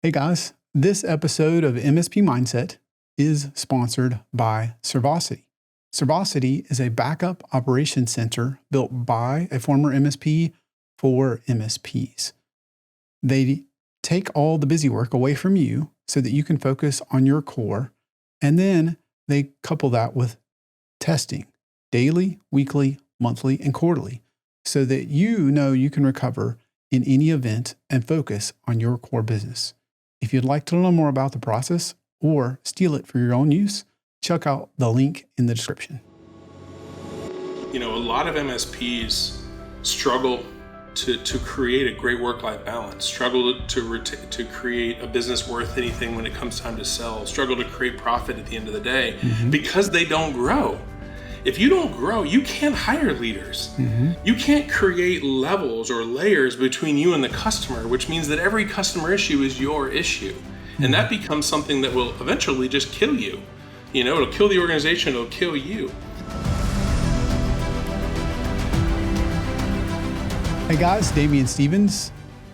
Hey guys, this episode of MSP Mindset is sponsored by Servosity. Servosity is a backup operations center built by a former MSP for MSPs. They take all the busy work away from you so that you can focus on your core, and then they couple that with testing daily, weekly, monthly, and quarterly so that you know you can recover in any event and focus on your core business. If you'd like to learn more about the process or steal it for your own use, check out the link in the description. You know, a lot of MSPs struggle to create a great work-life balance, struggle to create a business worth anything when it comes time to sell, struggle to create profit at the end of the day because they don't grow. If you don't grow, you can't hire leaders. You can't create levels or layers between you and the customer, which means that every customer issue is your issue. And that becomes something that will eventually just kill you. You know, it'll kill the organization, it'll kill you. Hey guys, Damian Stevens,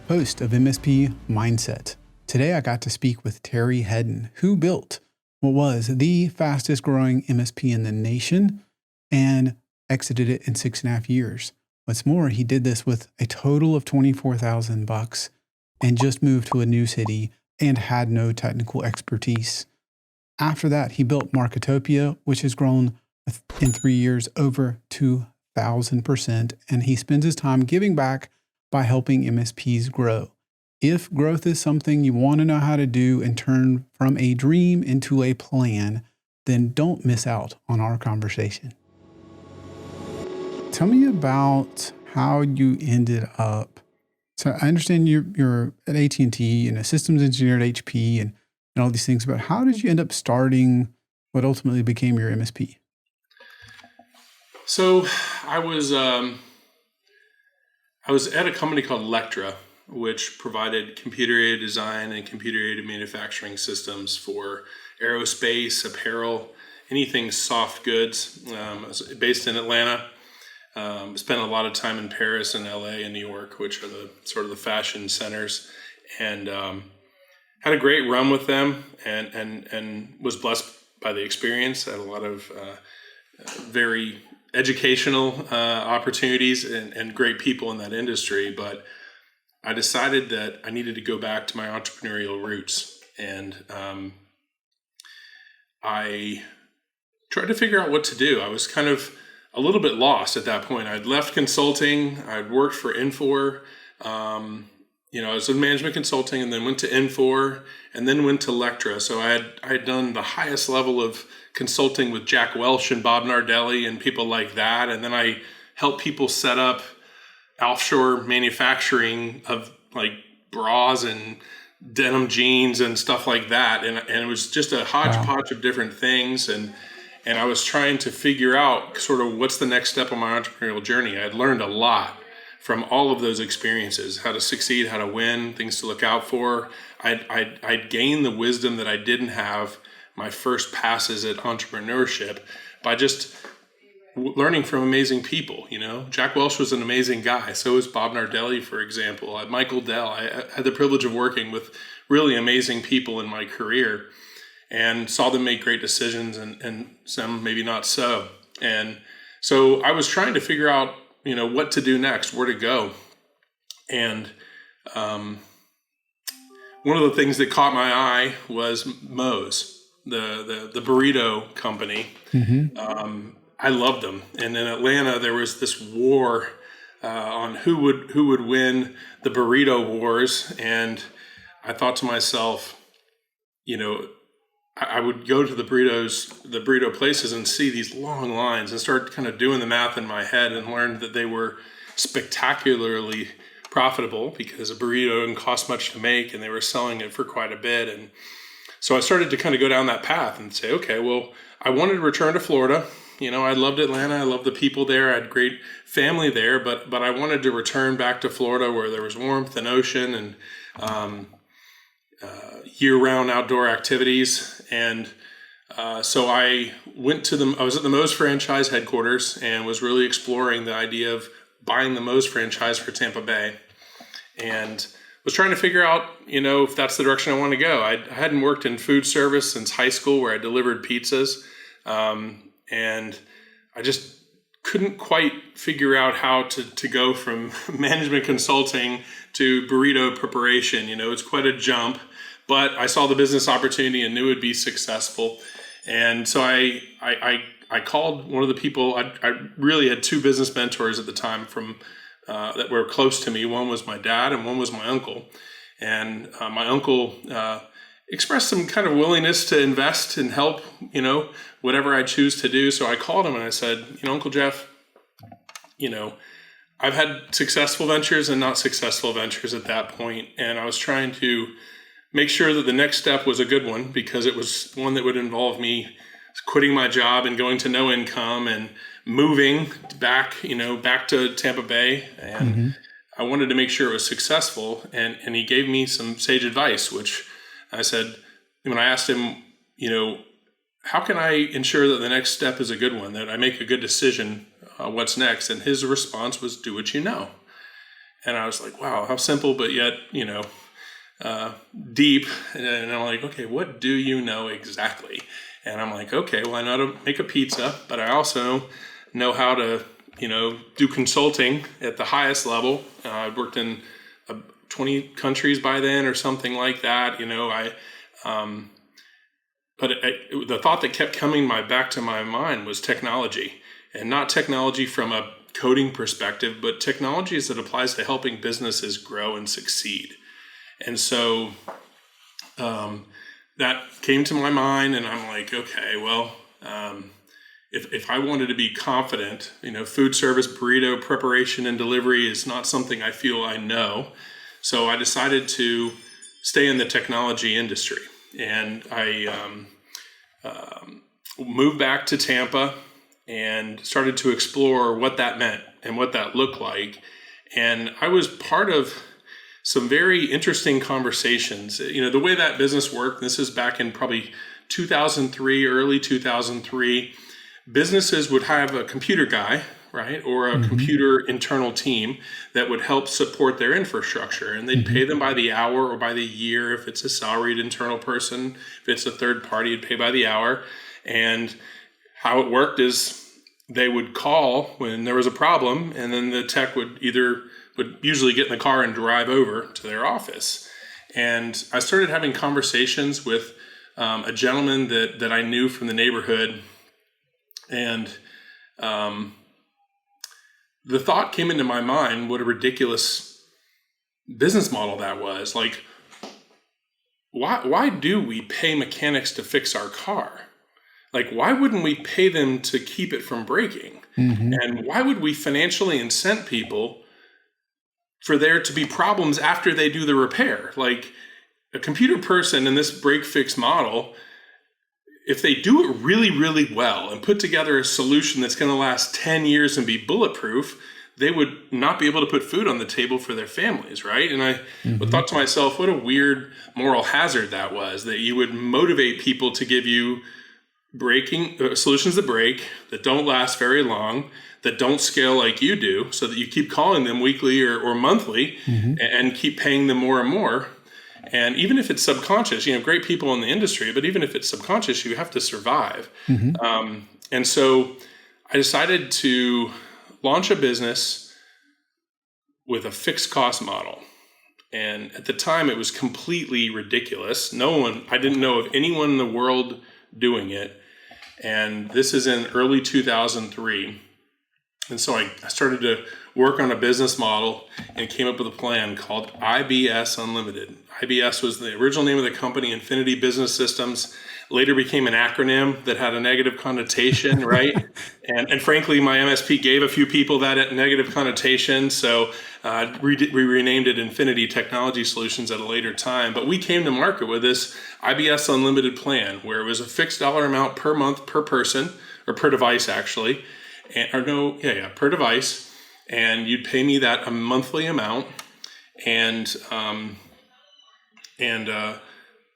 host of MSP Mindset. Today I got to speak with Terry Hedden, who built what was the fastest growing MSP in the nation and exited it in 6.5 years. What's more, he did this with a total of $24,000 and just moved to a new city and had no technical expertise. After that, he built Marketopia, which has grown in 3 years over 2,000%, and he spends his time giving back by helping MSPs grow. If growth is something you want to know how to do and turn from a dream into a plan, then don't miss out on our conversation. Tell me about how you ended up. So I understand you're at AT&T and a systems engineer at HP and all these things, but how did you end up starting what ultimately became your MSP? So I was at a company called Lectra, which provided computer-aided design and computer-aided manufacturing systems for aerospace, apparel, anything soft goods. I was based in Atlanta. Spent a lot of time in Paris and LA and New York, which are the sort of the fashion centers, and had a great run with them and was blessed by the experience. I had a lot of very educational opportunities and great people in that industry, but I decided that I needed to go back to my entrepreneurial roots, and I tried to figure out what to do. I was kind of a little bit lost at that point. I'd left consulting. I'd worked for Infor. I was in management consulting, and then went to Infor, and then went to Lectra. So I had done the highest level of consulting with Jack Welch and Bob Nardelli and people like that. And then I helped people set up offshore manufacturing of like bras and denim jeans and stuff like that. And it was just a hodgepodge of different things. And I was trying to figure out sort of what's the next step on my entrepreneurial journey. I had learned a lot from all of those experiences, how to succeed, how to win, things to look out for. I'd gained the wisdom that I didn't have my first passes at entrepreneurship by just learning from amazing people. You know, Jack Welch was an amazing guy. So was Bob Nardelli, for example. Michael Dell. I had the privilege of working with really amazing people in my career and saw them make great decisions and some maybe not so. And so I was trying to figure out, what to do next, where to go. And one of the things that caught my eye was Moe's, the burrito company. I loved them. And in Atlanta, there was this war on who would win the burrito wars. And I thought to myself, I would go to the burrito places and see these long lines and start kind of doing the math in my head and learned that they were spectacularly profitable because a burrito didn't cost much to make and they were selling it for quite a bit. And so I started to kind of go down that path and say, okay, well, I wanted to return to Florida. I loved Atlanta. I loved the people there. I had great family there, but I wanted to return back to Florida where there was warmth and ocean and year-round outdoor activities. And so I was at the Moe's franchise headquarters and was really exploring the idea of buying the Moe's franchise for Tampa Bay. And was trying to figure out, if that's the direction I want to go. I hadn't worked in food service since high school, where I delivered pizzas. And I just couldn't quite figure out how to go from management consulting to burrito preparation. It's quite a jump, but I saw the business opportunity and knew it'd be successful. And so I called one of the people. I really had two business mentors at the time from that were close to me. One was my dad and one was my uncle. And my uncle expressed some kind of willingness to invest and help, whatever I choose to do. So I called him and I said, Uncle Jeff, I've had successful ventures and not successful ventures at that point. And I was trying to make sure that the next step was a good one, because it was one that would involve me quitting my job and going to no income and moving back to Tampa Bay. And I wanted to make sure it was successful. And he gave me some sage advice, which I said, when I asked him, how can I ensure that the next step is a good one, that I make a good decision, what's next? And his response was, do what you know. And I was like, wow, how simple, but yet, deep. And I'm like, okay, what do you know exactly? And I'm like, okay, well, I know how to make a pizza, but I also know how to, do consulting at the highest level. I've worked in 20 countries by then or something like that. But the thought that kept coming back to my mind was technology, and not technology from a coding perspective, but technology as it applies to helping businesses grow and succeed. And so that came to my mind, and I'm like, okay, well, if I wanted to be confident, food service, burrito preparation and delivery is not something I feel I know. So I decided to stay in the technology industry. And I moved back to Tampa and started to explore what that meant and what that looked like. And I was part of some very interesting conversations. The way that business worked, this is back in probably 2003, early 2003, businesses would have a computer guy, right, or a computer internal team that would help support their infrastructure. And they'd pay them by the hour or by the year. If it's a salaried internal person, if it's a third party, you'd pay by the hour. And how it worked is they would call when there was a problem, and then the tech would usually get in the car and drive over to their office. And I started having conversations with a gentleman that I knew from the neighborhood. And the thought came into my mind, what a ridiculous business model that was. Like, why do we pay mechanics to fix our car? Like, why wouldn't we pay them to keep it from breaking? And why would we financially incent people for there to be problems after they do the repair? Like, a computer person in this break-fix model, if they do it really, really well and put together a solution that's going to last 10 years and be bulletproof, they would not be able to put food on the table for their families, right? And I thought to myself, what a weird moral hazard that was, that you would motivate people to give you breaking solutions that break, that don't last very long, that don't scale like you do, so that you keep calling them weekly or monthly and keep paying them more and more. And even if it's subconscious, great people in the industry, but even if it's subconscious, you have to survive. And so I decided to launch a business with a fixed cost model. And at the time, it was completely ridiculous. I didn't know of anyone in the world doing it. And this is in early 2003. And so I started to work on a business model and came up with a plan called IBS Unlimited. IBS was the original name of the company, Infinity Business Systems, later became an acronym that had a negative connotation, right? And frankly, my MSP gave a few people that negative connotation, so we renamed it Infinity Technology Solutions at a later time. But we came to market with this IBS Unlimited plan, where it was a fixed dollar amount per month per person, or per device actually, per device, and you'd pay me that a monthly amount, and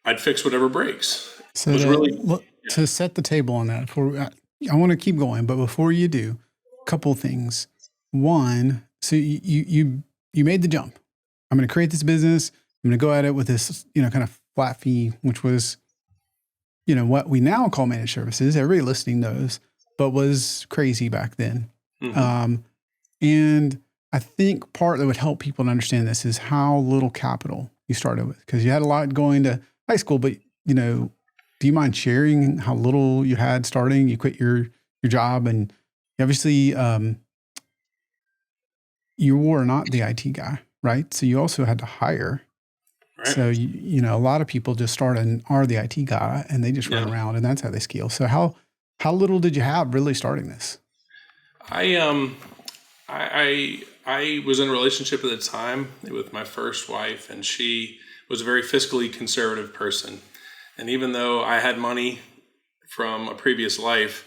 I'd fix whatever breaks. So to set the table on that, I want to keep going, but before you do, a couple things. One, so you made the jump. I'm going to create this business. I'm going to go at it with this, kind of flat fee, which was, what we now call managed services. Everybody listening knows, but was crazy back then. Mm-hmm. And I think part that would help people to understand this is how little capital you started with, because you had a lot going to high school, but do you mind sharing how little you had starting? You quit your job, and obviously you were not the IT guy, right? So you also had to hire. Right. So a lot of people just start and are the IT guy, and they just run around, and that's how they scale. So how little did you have really starting this? I was in a relationship at the time with my first wife, and she was a very fiscally conservative person. And even though I had money from a previous life,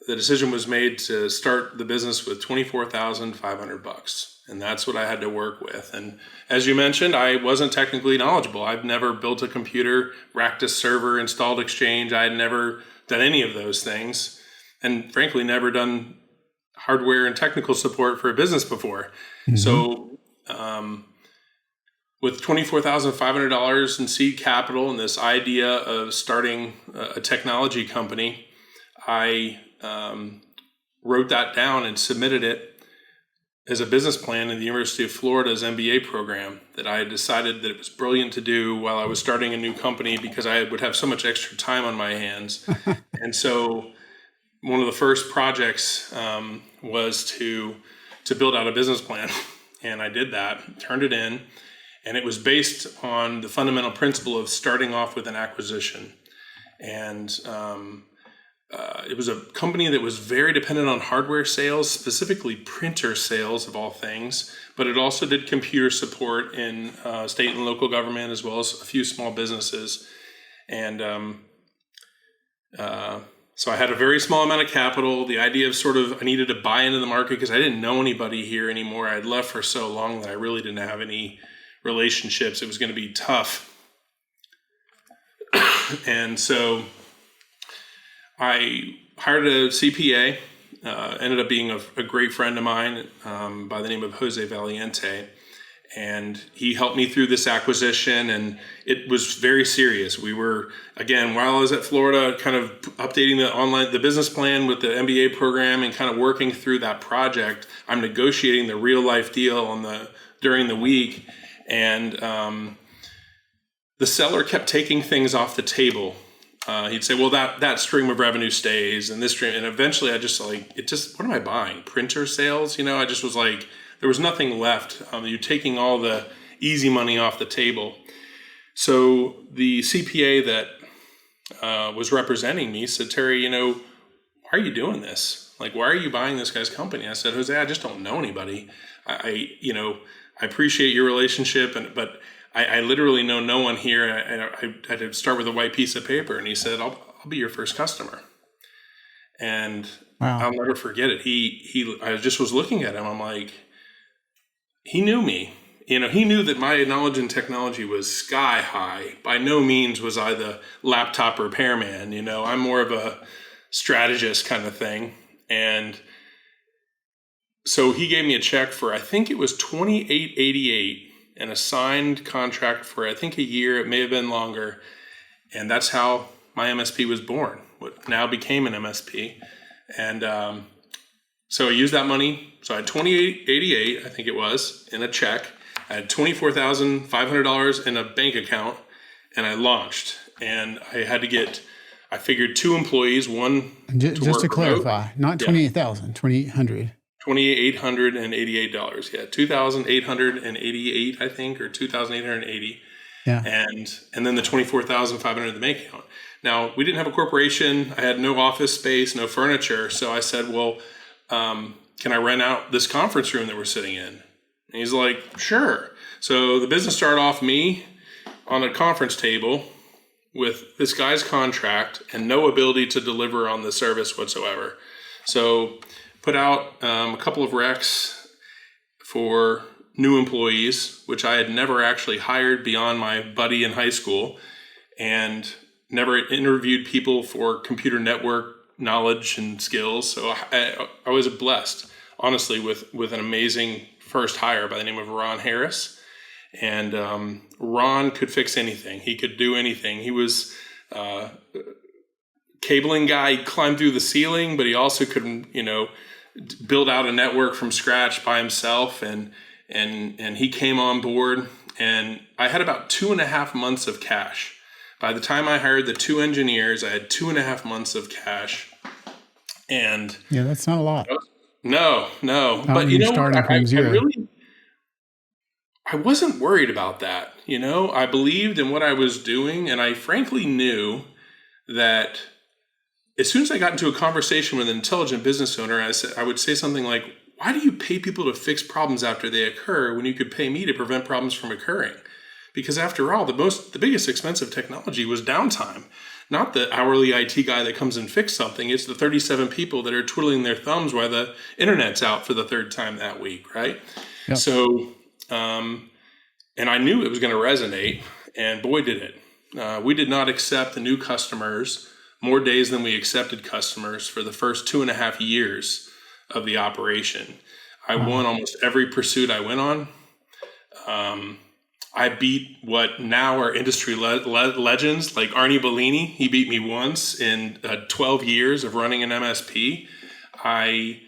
the decision was made to start the business with $24,500. And that's what I had to work with. And as you mentioned, I wasn't technically knowledgeable. I've never built a computer, racked a server, installed Exchange. I had never done any of those things. And frankly, never done hardware and technical support for a business before. Mm-hmm. So with $24,500 in seed capital and this idea of starting a technology company, I wrote that down and submitted it as a business plan in the University of Florida's MBA program that I had decided that it was brilliant to do while I was starting a new company because I would have so much extra time on my hands. And so one of the first projects was to build out a business plan. And I did that, turned it in, and it was based on the fundamental principle of starting off with an acquisition. And it was a company that was very dependent on hardware sales, specifically printer sales of all things, but it also did computer support in state and local government as well as a few small businesses. And so I had a very small amount of capital. The idea of I needed to buy into the market because I didn't know anybody here anymore. I had left for so long that I really didn't have any relationships. It was going to be tough. And so I hired a CPA, ended up being a great friend of mine by the name of Jose Valiente. And he helped me through this acquisition, and it was very serious. We were, again, while I was at Florida, kind of updating the business plan with the MBA program and kind of working through that project. I'm negotiating the real life deal during the week. And the seller kept taking things off the table. He'd say, well, that stream of revenue stays, and this stream, and eventually I just what am I buying? Printer sales? I just was like, there was nothing left. You're taking all the easy money off the table. So the CPA that was representing me said, Terry, why are you doing this? Like, why are you buying this guy's company? I said, Jose, I just don't know anybody. I appreciate your relationship, but I literally know no one here. And I had to start with a white piece of paper. And he said, I'll be your first customer. And wow. I'll never forget it. I just was looking at him. I'm like, he knew me. He knew that my knowledge in technology was sky high. By no means was I the laptop repairman. I'm more of a strategist kind of thing. And so he gave me a check for, I think it was $28.88 and a signed contract for, I think, a year. It may have been longer. And that's how my MSP was born, what now became an MSP. And so I used that money. So I had $28.88, I think it was, in a check. I had $24,500 in a bank account, and I launched. And I had to I figured 2 employees, one just to clarify, not 28,000, 2,800. $2,888. Yeah, $2,888, I think, or $2,880. Yeah. And then the $24,500 in the bank account. Now, we didn't have a corporation. I had no office space, no furniture. So I said, well, can I rent out this conference room that we're sitting in? And he's like, sure. So the business started off me on a conference table with this guy's contract and no ability to deliver on the service whatsoever. So put out a couple of recs for new employees, which I had never actually hired beyond my buddy in high school, and never interviewed people for computer network knowledge and skills. So I was blessed, honestly, with an amazing first hire by the name of Ron Harris. And Ron could fix anything. He could do anything. He was cabling guy. He climbed through the ceiling, but he also could, build out a network from scratch by himself. And he came on board, and I had about 2.5 months of cash. By the time I hired the 2 engineers, I had 2.5 months of cash. And yeah, that's not a lot. No. Not But when you're starting from zero. I wasn't worried about that. I believed in what I was doing, and I frankly knew that as soon as I got into a conversation with an intelligent business owner, I would say something like, why do you pay people to fix problems after they occur when you could pay me to prevent problems from occurring? Because after all, the biggest expense of technology was downtime, not the hourly IT guy that comes and fixes something. It's the 37 people that are twiddling their thumbs while the internet's out for the 3rd time that week, right? Yep. So, and I knew it was going to resonate, and boy, did it. We did not accept the new customers more days than we accepted customers for the first 2.5 years of the operation. I won almost every pursuit I went on. I beat what now are industry legends like Arnie Bellini. He beat me once in 12 years of running an MSP. I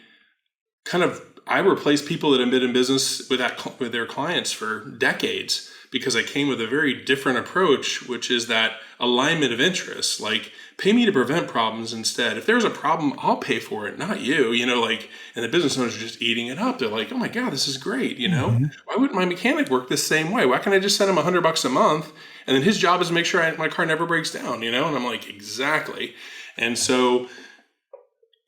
replaced people that have been in business with their clients for decades because I came with a very different approach, which is that alignment of interests. Like, pay me to prevent problems instead. If there's a problem, I'll pay for it, not you. And the business owners are just eating it up. They're like, oh my God, this is great. Mm-hmm. Why wouldn't my mechanic work the same way? Why can't I just send him $100 a month? And then his job is to make sure my car never breaks down, And I'm like, exactly. And so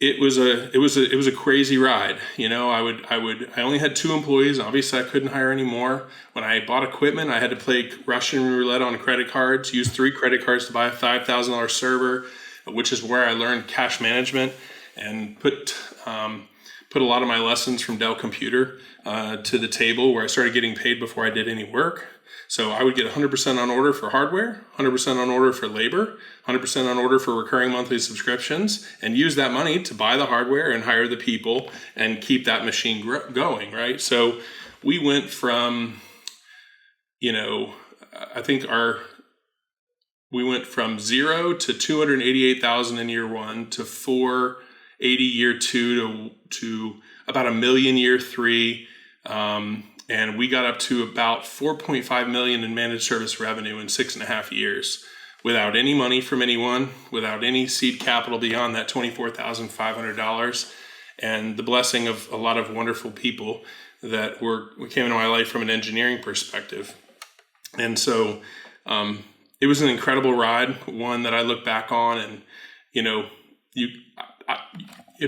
it was a crazy ride. I only had 2 employees. Obviously I couldn't hire any more. When I bought equipment, I had to play Russian roulette on credit cards, use 3 credit cards to buy a $5,000 server, which is where I learned cash management and put a lot of my lessons from Dell Computer to the table, where I started getting paid before I did any work. So I would get 100% on order for hardware, 100% on order for labor, 100% on order for recurring monthly subscriptions, and use that money to buy the hardware and hire the people and keep that machine going, right? So we went from, we went from 0 to 288,000 in year 1 to 480 year 2 to about $1 million year 3. And we got up to about 4.5 million in managed service revenue in 6.5 years without any money from anyone, without any seed capital beyond that $24,500, and the blessing of a lot of wonderful people that came into my life from an engineering perspective. And so it was an incredible ride, one that I look back on, and it'd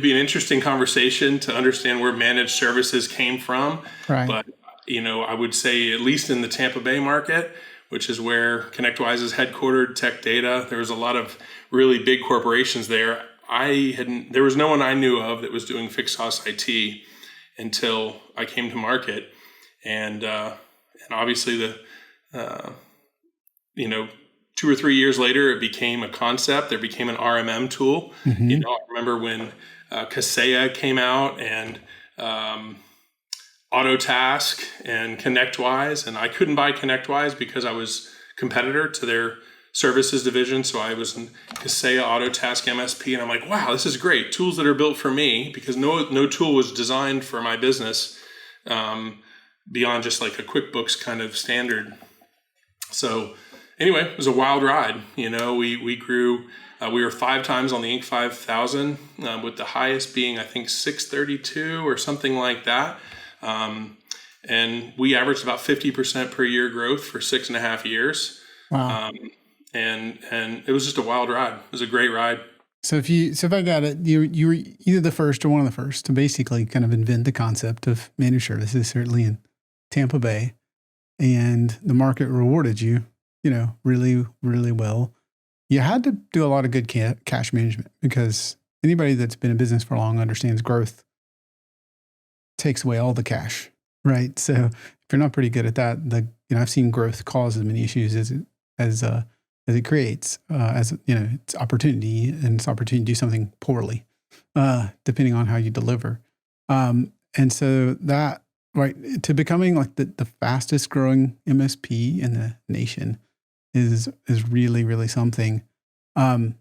be an interesting conversation to understand where managed services came from. Right. But I would say, at least in the Tampa Bay market, which is where ConnectWise is headquartered, Tech Data, there was a lot of really big corporations there. There was no one I knew of that was doing fixed cost IT until I came to market. And obviously 2 or 3 years later, it became a concept. There became an RMM tool. Mm-hmm. I remember when Kaseya came out, and Autotask and ConnectWise, and I couldn't buy ConnectWise because I was competitor to their services division. So I was in Kaseya, Autotask, MSP, and I'm like, wow, this is great. Tools that are built for me, because no tool was designed for my business beyond just like a QuickBooks kind of standard. So anyway, it was a wild ride. We grew. We were 5 times on the Inc. 5000, with the highest being, I think, 632 or something like that. And we averaged about 50% per year growth for 6.5 years. Wow. And it was just a wild ride. It was a great ride. So if I got it, you were either the first or one of the first to basically kind of invent the concept of managed services, certainly in Tampa Bay, and the market rewarded you, really, really well. You had to do a lot of good cash management, because anybody that's been in business for long understands growth takes away all the cash, right? So if you're not pretty good at that, I've seen growth cause as many issues as it creates, it's opportunity, and it's opportunity to do something poorly, depending on how you deliver. And so that right, to becoming like the fastest growing MSP in the nation is really, really something. Um,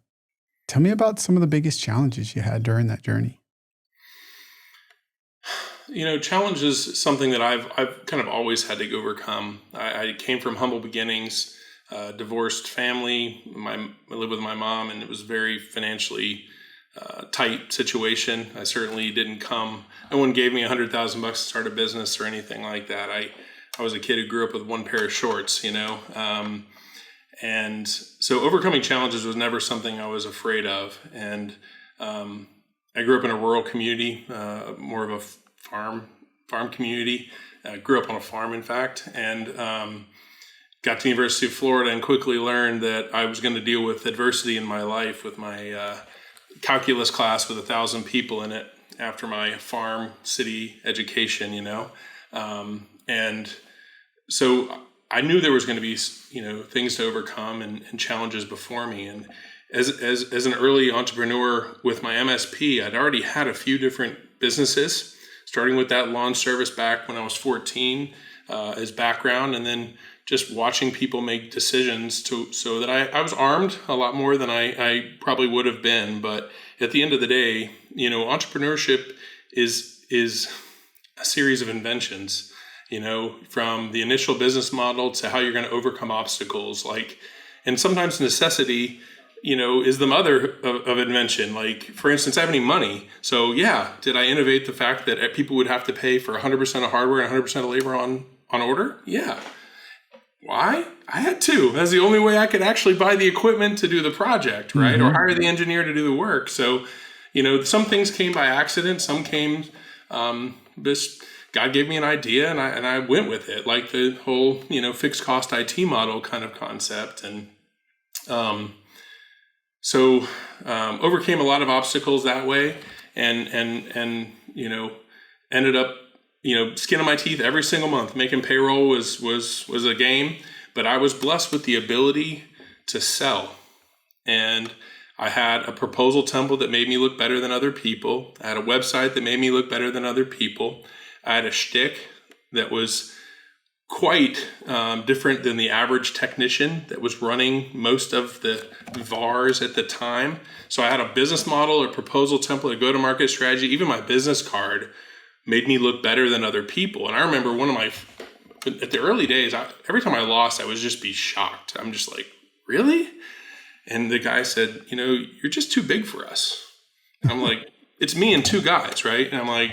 Tell me about some of the biggest challenges you had during that journey. Challenge is something that I've kind of always had to overcome. I came from humble beginnings, divorced family. I lived with my mom, and it was very financially tight situation. I certainly didn't come. No one gave me $100,000 to start a business or anything like that. I was a kid who grew up with one pair of shorts, and so overcoming challenges was never something I was afraid of. And I grew up in a rural community, more of a farm community. I grew up on a farm, in fact, and got to the University of Florida and quickly learned that I was going to deal with adversity in my life with my calculus class with 1,000 people in it after my farm city education, and so I knew there was going to be, things to overcome and challenges before me. And as an early entrepreneur with my MSP, I'd already had a few different businesses, starting with that lawn service back when I was 14 as background, and then just watching people make decisions so that I was armed a lot more than I probably would have been. But at the end of the day, entrepreneurship is a series of inventions, from the initial business model to how you're going to overcome obstacles. And sometimes necessity, is the mother of invention. Like, for instance, I have any money. So yeah, did I innovate the fact that people would have to pay for 100% of hardware and 100% of labor on order? Yeah. Why? I had to. That's the only way I could actually buy the equipment to do the project, right? Mm-hmm. Or hire the engineer to do the work. So, some things came by accident. Some came, God gave me an idea and I went with it. Like the whole, fixed cost IT model kind of concept. And, so overcame a lot of obstacles that way and ended up, skin of my teeth every single month. Making payroll was a game, but I was blessed with the ability to sell. And I had a proposal template that made me look better than other people. I had a website that made me look better than other people. I had a shtick that was quite different than the average technician that was running most of the VARs at the time. So I had a business model, a proposal template, a go-to-market strategy. Even my business card made me look better than other people. And I remember at the early days, every time I lost, I would just be shocked. I'm just like, really? And the guy said, you're just too big for us. And I'm like, it's me and two guys, right? And I'm like,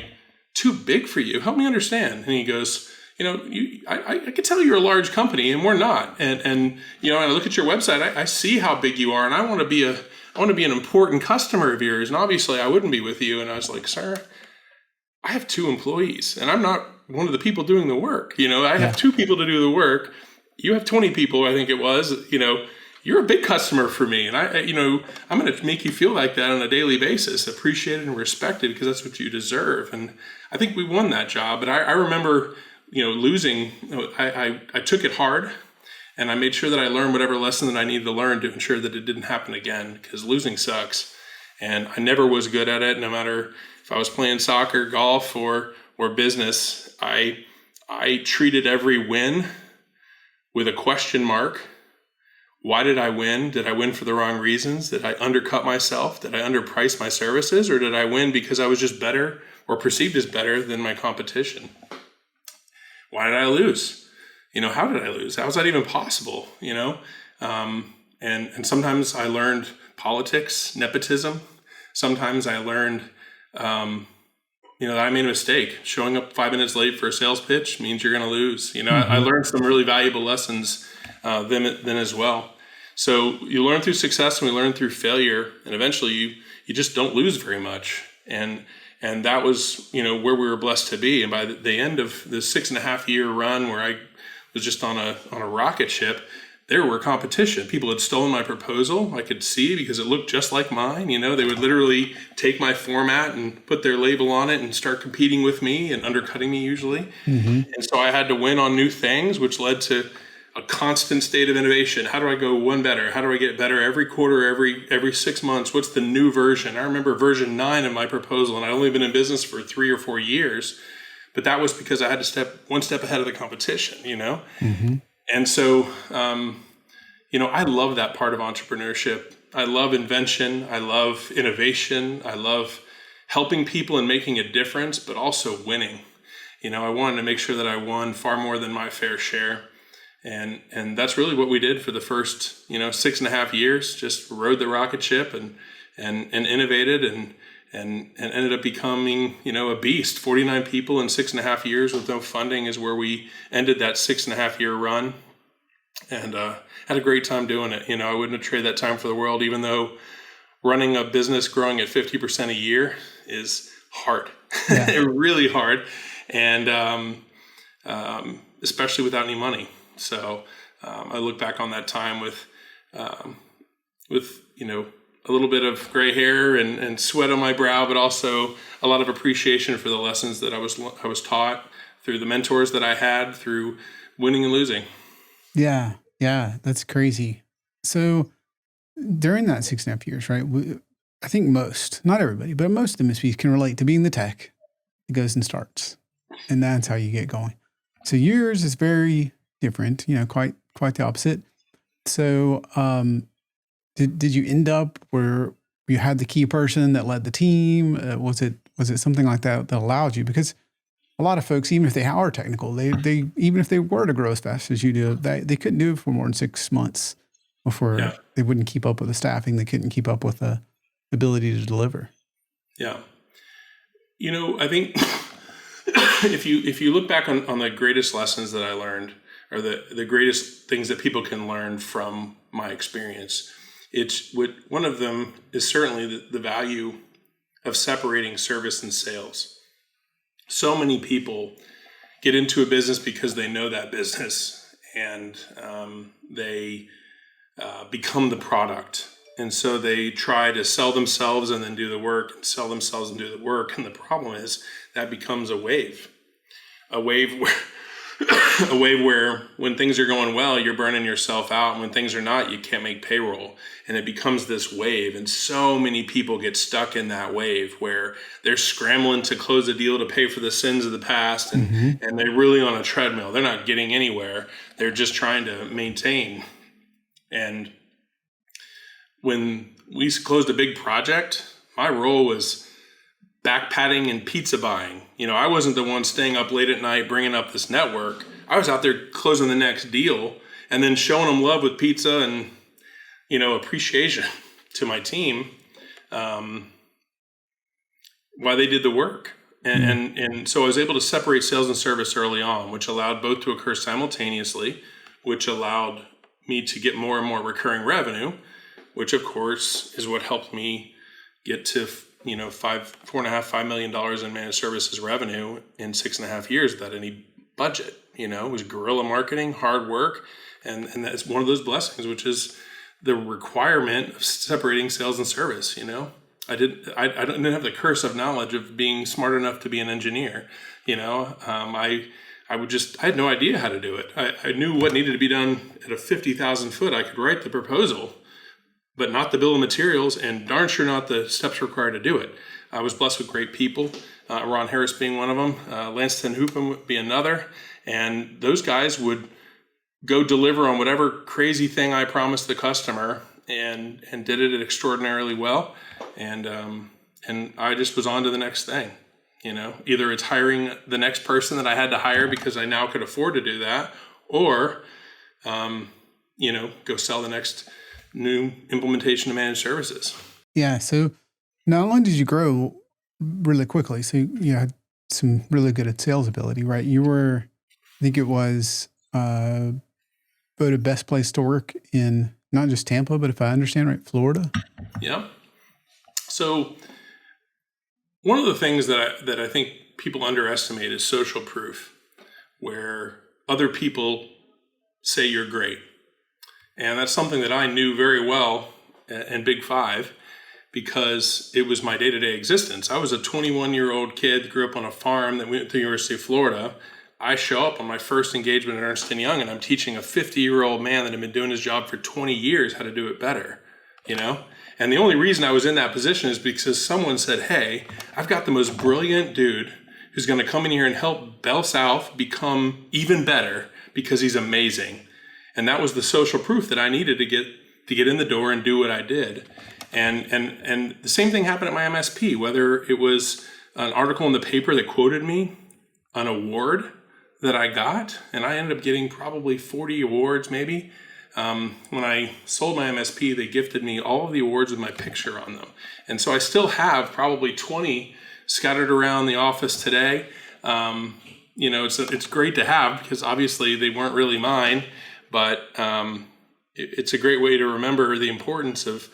too big for you? Help me understand. And he goes, I could tell you're a large company and we're not. And I look at your website, I see how big you are, and I want to be an important customer of yours. And obviously I wouldn't be with you. And I was like, sir, I have 2 employees and I'm not one of the people doing the work. I have 2 people to do the work. You have 20 people, I think it was, you're a big customer for me. And I'm going to make you feel like that on a daily basis, appreciated and respected, because that's what you deserve. And I think we won that job. But I remember, losing. I took it hard, and I made sure that I learned whatever lesson that I needed to learn to ensure that it didn't happen again, because losing sucks. And I never was good at it, no matter if I was playing soccer, golf, or business. I treated every win with a question mark. Why did I win? Did I win for the wrong reasons? Did I undercut myself? Did I underprice my services? Or did I win because I was just better or perceived as better than my competition? Why did I lose? How did I lose? How was that even possible? And sometimes I learned politics, nepotism. Sometimes I learned, that I made a mistake. Showing up 5 minutes late for a sales pitch means you're going to lose. I learned some really valuable lessons then as well. So you learn through success and we learn through failure, and eventually you just don't lose very much. And that was, where we were blessed to be. And by the end of the 6.5 year run where I was just on a rocket ship, there were competition. People had stolen my proposal. I could see because it looked just like mine. They would literally take my format and put their label on it and start competing with me and undercutting me usually. Mm-hmm. And so I had to win on new things, which led to a constant state of innovation. How do I go one better? How do I get better every quarter, every 6 months? What's the new version? I remember version 9 of my proposal, and I'd only been in business for 3 or 4 years, but that was because I had to one step ahead of the competition, Mm-hmm. And so, I love that part of entrepreneurship. I love invention. I love innovation. I love helping people and making a difference, but also winning. I wanted to make sure that I won far more than my fair share. And that's really what we did for the first, 6.5 years, just rode the rocket ship and innovated and ended up becoming, a beast. 49 people in 6.5 years with no funding is where we ended that 6.5 year run, and had a great time doing it. I wouldn't have traded that time for the world, even though running a business growing at 50% a year is hard. Yeah. Really hard. And especially without any money. So I look back on that time with a little bit of gray hair and sweat on my brow, but also a lot of appreciation for the lessons that I was taught through the mentors that I had, through winning and losing. Yeah. Yeah. That's crazy. So during that 6.5 years, right? I think not everybody, but most MSPs can relate to being the tech that goes and starts. And that's how you get going. So yours is very different, quite the opposite. So, did you end up where you had the key person that led the team? Was it something like that allowed you? Because a lot of folks, even if they are technical, they even if they were to grow as fast as you do, they couldn't do it for more than 6 months before they wouldn't keep up with the staffing. They couldn't keep up with the ability to deliver. Yeah. I think if you look back on the greatest lessons that I learned, or the greatest things that people can learn from my experience, one of them is certainly the value of separating service and sales. So many people get into a business because they know that business, and they become the product. And so they try to sell themselves and then do the work, and sell themselves and do the work. And the problem is that becomes a wave where when things are going well, you're burning yourself out. And when things are not, you can't make payroll. And it becomes this wave. And so many people get stuck in that wave where they're scrambling to close a deal to pay for the sins of the past. And they're really on a treadmill. They're not getting anywhere. They're just trying to maintain. And when we closed a big project, my role was back patting and pizza buying. I wasn't the one staying up late at night bringing up this network. I was out there closing the next deal and then showing them love with pizza and, appreciation to my team, while they did the work. And so I was able to separate sales and service early on, which allowed both to occur simultaneously, which allowed me to get more and more recurring revenue, which of course is what helped me get to $4.5 million in managed services revenue in 6.5 years without any budget. It was guerrilla marketing, hard work, and that's one of those blessings, which is the requirement of separating sales and service. I didn't have the curse of knowledge of being smart enough to be an engineer. I had no idea how to do it. I knew what needed to be done at a 50,000 foot. I could write the proposal, but not the bill of materials, and darn sure not the steps required to do it. I was blessed with great people, Ron Harris being one of them, Lance Ten Hoopin would be another, and those guys would go deliver on whatever crazy thing I promised the customer, and did it extraordinarily well, and I just was on to the next thing. Either it's hiring the next person that I had to hire because I now could afford to do that, or go sell the next new implementation of managed services. Yeah. So not only did you grow really quickly, so you had some really good at sales ability, right? You were, I think it was voted best place to work in not just Tampa, but if I understand right, Florida. Yeah. So one of the things that I think people underestimate is social proof, where other people say you're great. And that's something that I knew very well in Big Five, because it was my day-to-day existence. I was a 21-year-old kid, grew up on a farm that went to the University of Florida. I show up on my first engagement at Ernst & Young, and I'm teaching a 50-year-old man that had been doing his job for 20 years how to do it better, And the only reason I was in that position is because someone said, hey, I've got the most brilliant dude who's going to come in here and help Bell South become even better because he's amazing. And that was the social proof that I needed to get in the door and do what I did. And the same thing happened at my MSP, whether it was an article in the paper that quoted me, an award that I got, and I ended up getting probably 40 awards maybe. When I sold my MSP, they gifted me all of the awards with my picture on them. And so I still have probably 20 scattered around the office today. It's great to have because obviously they weren't really mine, but it's a great way to remember the importance of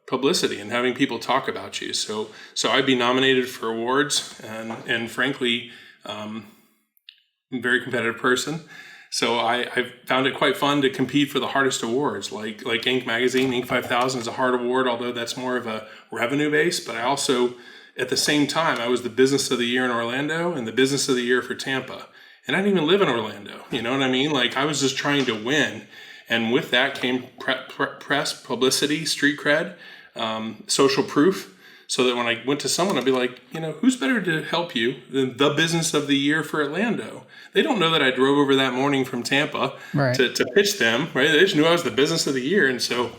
publicity and having people talk about you. So I'd be nominated for awards, and frankly, I'm a very competitive person. So I found it quite fun to compete for the hardest awards, like Inc. Magazine. Inc. 5000 is a hard award, although that's more of a revenue base. But I also, at the same time, I was the Business of the Year in Orlando and the Business of the Year for Tampa. And I didn't even live in Orlando. You know what I mean? Like, I was just trying to win. And with that came press, publicity, street cred, social proof. So that when I went to someone, I'd be like, who's better to help you than the Business of the Year for Orlando? They don't know that I drove over that morning from Tampa to pitch them, right? They just knew I was the Business of the Year. And so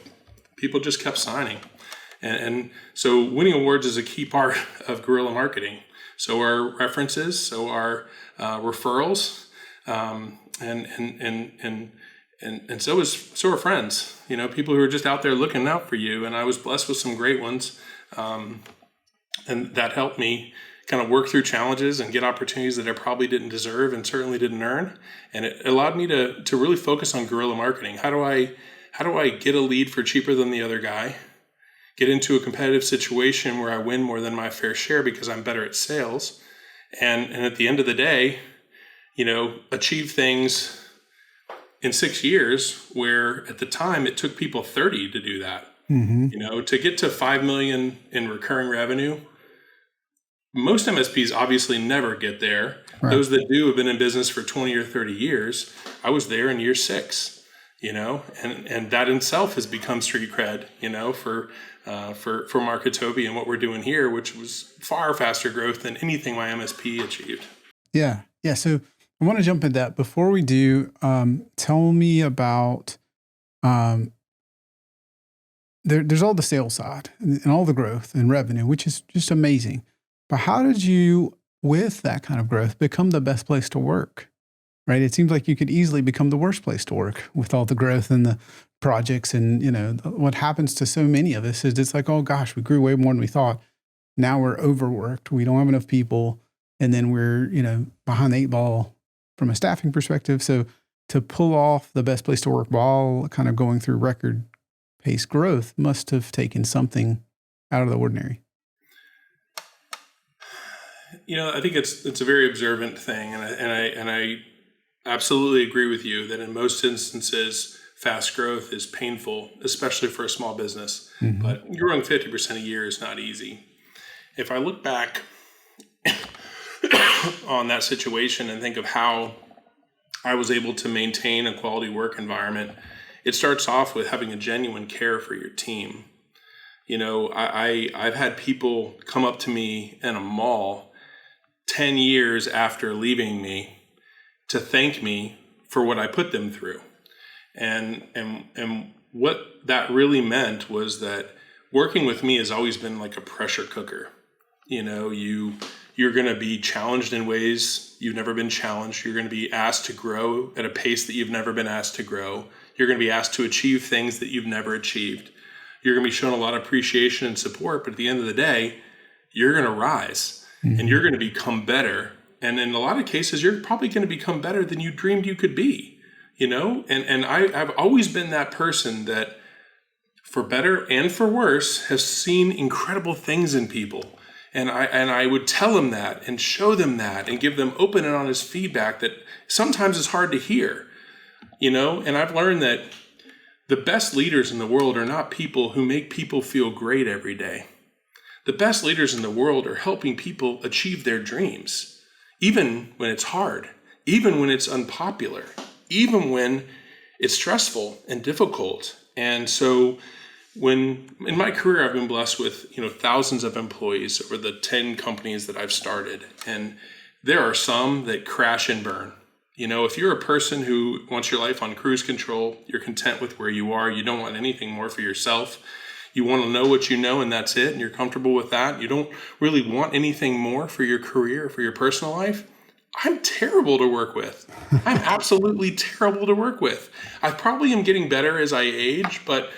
people just kept signing. And so winning awards is a key part of guerrilla marketing. So are references, so are referrals, and so are friends. People who are just out there looking out for you. And I was blessed with some great ones. And that helped me kind of work through challenges and get opportunities that I probably didn't deserve and certainly didn't earn. And it allowed me to really focus on guerrilla marketing. How do I get a lead for cheaper than the other guy? Get into a competitive situation where I win more than my fair share because I'm better at sales. And at the end of the day, achieve things in 6 years where at the time it took people 30 to do that. Mm-hmm. To get to 5 million in recurring revenue, most MSPs obviously never get there. Right. Those that do have been in business for 20 or 30 years. I was there in year 6, and that in itself has become street cred, for Marketopia and what we're doing here, which was far faster growth than anything my MSP achieved. Yeah. So I want to jump into that. Before we do, tell me about, there's all the sales side and all the growth and revenue, which is just amazing. But how did you, with that kind of growth, become the best place to work? Right? It seems like you could easily become the worst place to work with all the growth and the projects. And, what happens to so many of us is it's like, oh gosh, we grew way more than we thought. Now we're overworked. We don't have enough people. And then we're, behind the 8 ball from a staffing perspective. So to pull off the best place to work while kind of going through record pace growth must have taken something out of the ordinary. I think it's a very observant thing, and I absolutely agree with you that in most instances, fast growth is painful, especially for a small business. Mm-hmm. But growing 50% a year is not easy. If I look back on that situation and think of how I was able to maintain a quality work environment, it starts off with having a genuine care for your team. I've had people come up to me in a mall 10 years after leaving me to thank me for what I put them through. And what that really meant was that working with me has always been like a pressure cooker. You're going to be challenged in ways you've never been challenged. You're going to be asked to grow at a pace that you've never been asked to grow. You're going to be asked to achieve things that you've never achieved. You're going to be shown a lot of appreciation and support, but at the end of the day, you're going to rise. Mm-hmm. And you're going to become better. And in a lot of cases, you're probably going to become better than you dreamed you could be, And I've always been that person that, for better and for worse, has seen incredible things in people. And I would tell them that and show them that and give them open and honest feedback that sometimes is hard to hear, And I've learned that the best leaders in the world are not people who make people feel great every day. The best leaders in the world are helping people achieve their dreams, even when it's hard, even when it's unpopular, even when it's stressful and difficult. And so when in my career, I've been blessed with, thousands of employees over the 10 companies that I've started. And there are some that crash and burn. If you're a person who wants your life on cruise control, you're content with where you are, you don't want anything more for yourself. You want to know what you know and that's it, and you're comfortable with that. You don't really want anything more for your career, for your personal life. I'm terrible to work with. I'm absolutely terrible to work with. I probably am getting better as I age, but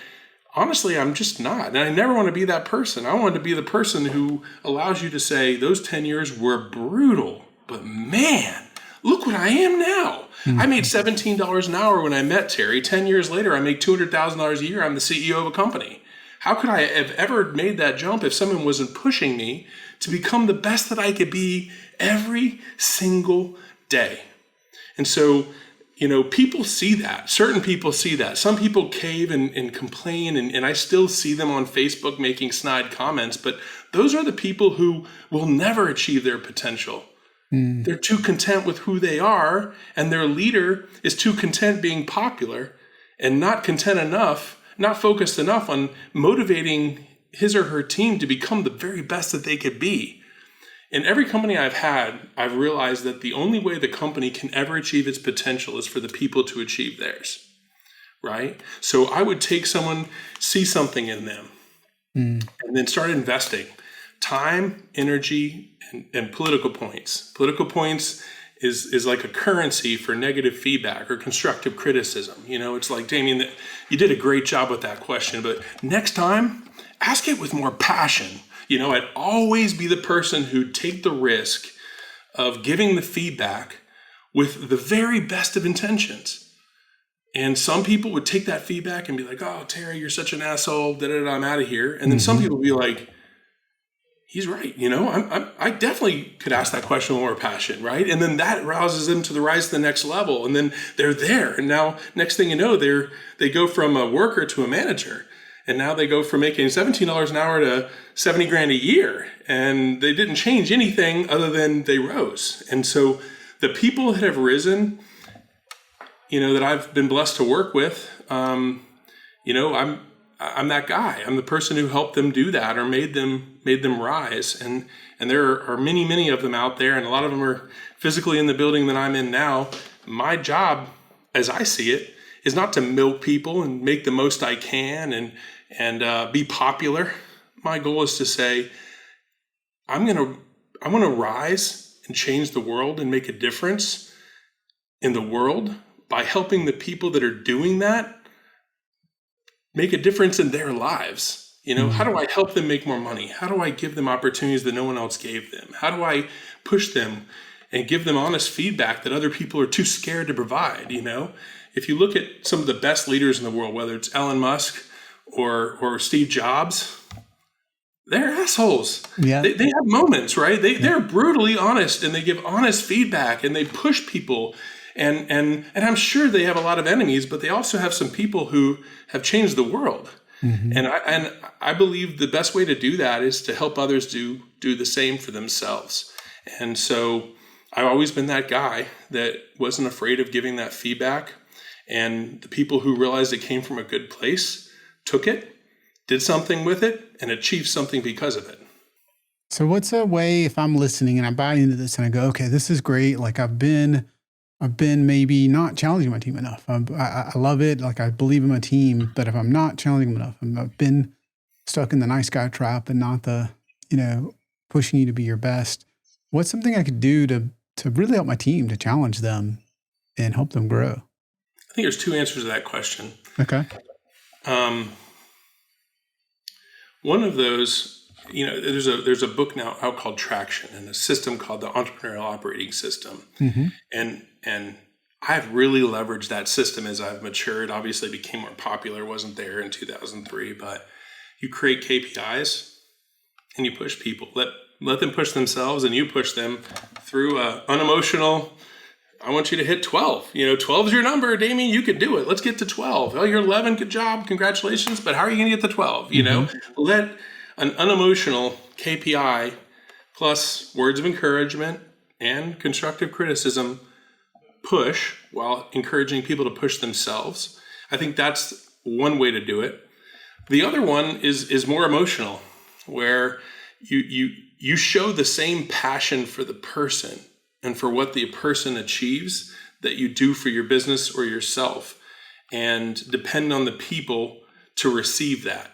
honestly, I'm just not. And I never want to be that person. I want to be the person who allows you to say, those 10 years were brutal, but man, look what I am now. I made $17 an hour when I met Terry. 10 years later, I make $200,000 a year. I'm the CEO of a company. How could I have ever made that jump if someone wasn't pushing me to become the best that I could be every single day? And so, people see that. Certain people see that. Some people cave and complain, and I still see them on Facebook making snide comments, but those are the people who will never achieve their potential. They're too content with who they are, and their leader is too content being popular and not focused enough on motivating his or her team to become the very best that they could be. In every company I've had, I've realized that the only way the company can ever achieve its potential is for the people to achieve theirs, right? So I would take someone, see something in them, and then start investing time, energy, and political points. Political points is like a currency for negative feedback or constructive criticism. It's like, Damien, that you did a great job with that question, but next time, ask it with more passion. I'd always be the person who'd take the risk of giving the feedback with the very best of intentions. And some people would take that feedback and be like, oh, Terry, you're such an asshole, I'm out of here. And then some people would be like, he's right. I definitely could ask that question with more passion, right? And then that rouses them to rise to the next level. And then they're there. And now, next thing you know, they go from a worker to a manager. And now they go from making $17 an hour to $70,000 a year. And they didn't change anything other than they rose. And so the people that have risen, that I've been blessed to work with, I'm that guy. I'm the person who helped them do that or made them rise. And there are many, many of them out there, and a lot of them are physically in the building that I'm in now. My job, as I see it, is not to milk people and make the most I can and be popular. My goal is to say, I want to rise and change the world and make a difference in the world by helping the people that are doing that make a difference in their lives. How do I help them make more money? How do I give them opportunities that no one else gave them? How do I push them and give them honest feedback that other people are too scared to provide? If you look at some of the best leaders in the world, whether it's Elon Musk or Steve Jobs, they're assholes. Yeah. They have moments, right? They're brutally honest, and they give honest feedback, and they push people. And I'm sure they have a lot of enemies, but they also have some people who have changed the world. And I believe the best way to do that is to help others do the same for themselves. And so I've always been that guy that wasn't afraid of giving that feedback. And the people who realized it came from a good place took it, did something with it, and achieved something because of it. So what's a way, if I'm listening and I buy into this and I go, okay, this is great. Like I've been maybe not challenging my team enough. I love it. Like I believe in my team, but if I'm not challenging them enough, I've been stuck in the nice guy trap and not the, pushing you to be your best. What's something I could do to really help my team, to challenge them and help them grow? I think there's two answers to that question. Okay. One of those, there's a book now out called Traction and a system called the Entrepreneurial Operating System. And I've really leveraged that system as I've matured. Obviously, it became more popular. It wasn't there in 2003, but you create KPIs and you push people. Let them push themselves, and you push them through unemotional. I want you to hit 12. 12 is your number, Damien. You could do it. Let's get to 12. Oh, you're 11. Good job. Congratulations. But how are you going to get to 12? Let an unemotional KPI plus words of encouragement and constructive criticism push while encouraging people to push themselves. I think that's one way to do it. The other one is more emotional, where you show the same passion for the person and for what the person achieves that you do for your business or yourself, and depend on the people to receive that.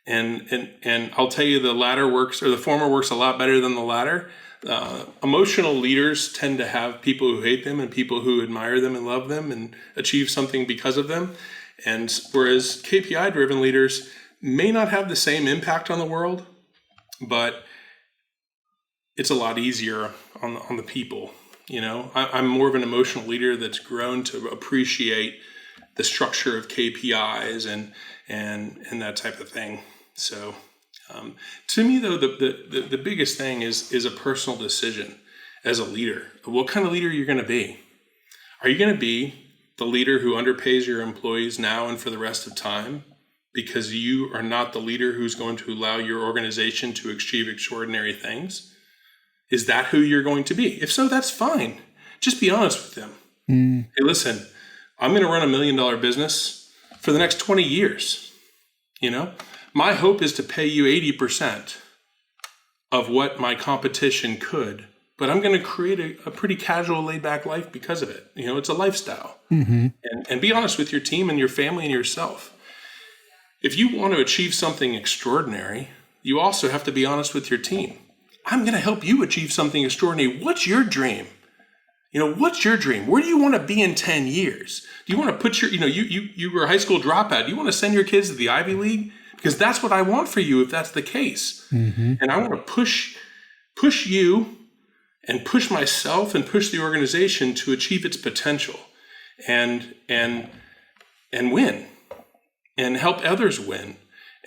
And I'll tell you, the former works a lot better than the latter. Emotional leaders tend to have people who hate them and people who admire them and love them and achieve something because of them. And whereas KPI driven leaders may not have the same impact on the world, but it's a lot easier on the people. I'm more of an emotional leader that's grown to appreciate the structure of KPIs and that type of thing. So to me, though, the biggest thing is a personal decision as a leader. What kind of leader you're going to be? Are you going to be the leader who underpays your employees now and for the rest of time because you are not the leader who's going to allow your organization to achieve extraordinary things? Is that who you're going to be? If so, that's fine. Just be honest with them. Hey, listen, I'm going to run $1 million business for the next 20 years. My hope is to pay you 80% of what my competition could, but I'm going to create a pretty casual, laid-back life because of it. It's a lifestyle. And be honest with your team and your family and yourself. If you want to achieve something extraordinary, you also have to be honest with your team. I'm going to help you achieve something extraordinary. What's your dream? What's your dream? Where do you want to be in 10 years? Do you want to put you were a high school dropout. Do you want to send your kids to the Ivy League? Because that's what I want for you if that's the case. And I want to push you and push myself and push the organization to achieve its potential and win and help others win.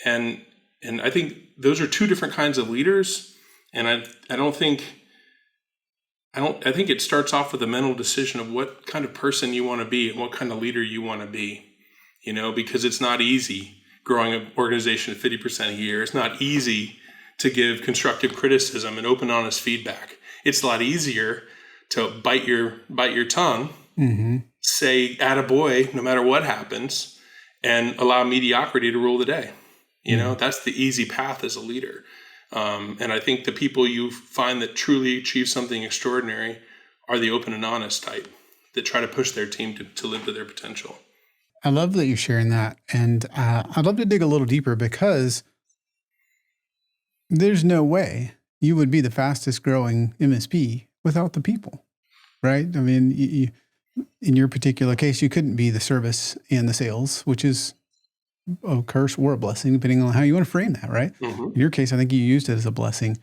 And I think those are two different kinds of leaders. And I think it starts off with a mental decision of what kind of person you want to be and what kind of leader you want to be, because it's not easy growing an organization at 50% a year. It's not easy to give constructive criticism and open, honest feedback. It's a lot easier to bite your tongue, say attaboy no matter what happens, and allow mediocrity to rule the day. That's the easy path as a leader. And I think the people you find that truly achieve something extraordinary are the open and honest type that try to push their team to live to their potential. I love that you're sharing that. And I'd love to dig a little deeper because there's no way you would be the fastest growing MSP without the people, right? I mean, you, in your particular case, you couldn't be the service and the sales, which is a curse or a blessing, depending on how you want to frame that, right? In your case, I think you used it as a blessing.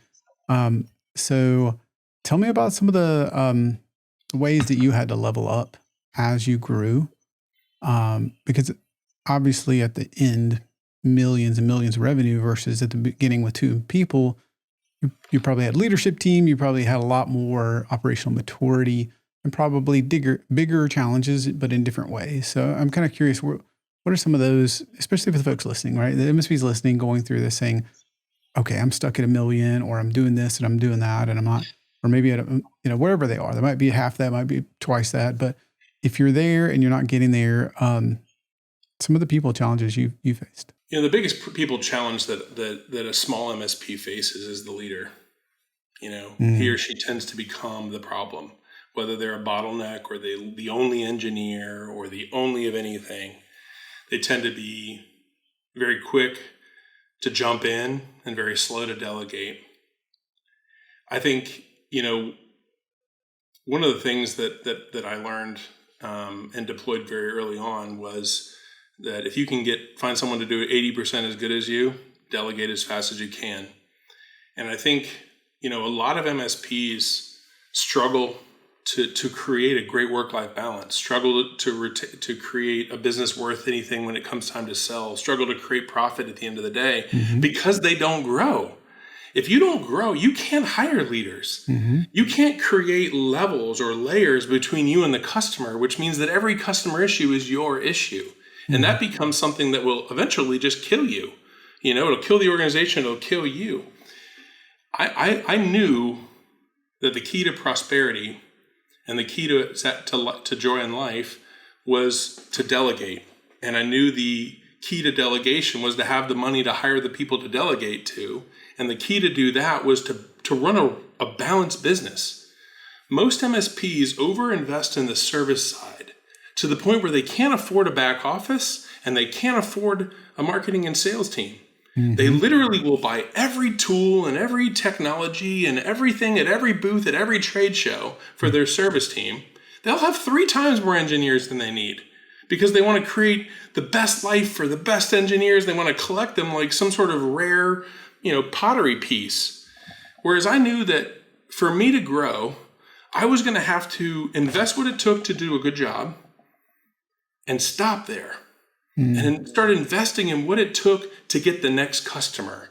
So tell me about some of the ways that you had to level up as you grew. Because obviously at the end, millions and millions of revenue versus at the beginning with 2 people, you probably had a leadership team, you probably had a lot more operational maturity and probably bigger challenges, but in different ways. So I'm kind of curious, what are some of those, especially for the folks listening, right? The MSPs listening, going through this saying, okay, I'm stuck at $1 million, or I'm doing this and I'm doing that, and I'm not, or maybe at wherever they are, there might be half that, might be twice that. But if you're there and you're not getting there, some of the people challenges you faced. The biggest people challenge that a small MSP faces is the leader. He or she tends to become the problem, whether they're a bottleneck or the only engineer or the only of anything. They tend to be very quick to jump in and very slow to delegate. I think, one of the things that I learned and deployed very early on was that if you can find someone to do 80% as good as you, delegate as fast as you can. And I think, a lot of MSPs struggle to create a great work-life balance, struggle to create a business worth anything when it comes time to sell, struggle to create profit at the end of the day because they don't grow. If you don't grow, you can't hire leaders. You can't create levels or layers between you and the customer, which means that every customer issue is your issue. And that becomes something that will eventually just kill you. It'll kill the organization, it'll kill you. I knew that the key to prosperity and the key to joy in life was to delegate. And I knew the key to delegation was to have the money to hire the people to delegate to. And the key to do that was to run a balanced business. Most MSPs overinvest in the service side to the point where they can't afford a back office and they can't afford a marketing and sales team. Mm-hmm. They literally will buy every tool and every technology and everything at every booth at every trade show for their service team. They'll have 3 times more engineers than they need because they want to create the best life for the best engineers. They want to collect them like some sort of rare, pottery piece. Whereas I knew that for me to grow, I was going to have to invest what it took to do a good job and stop there. And start investing in what it took to get the next customer,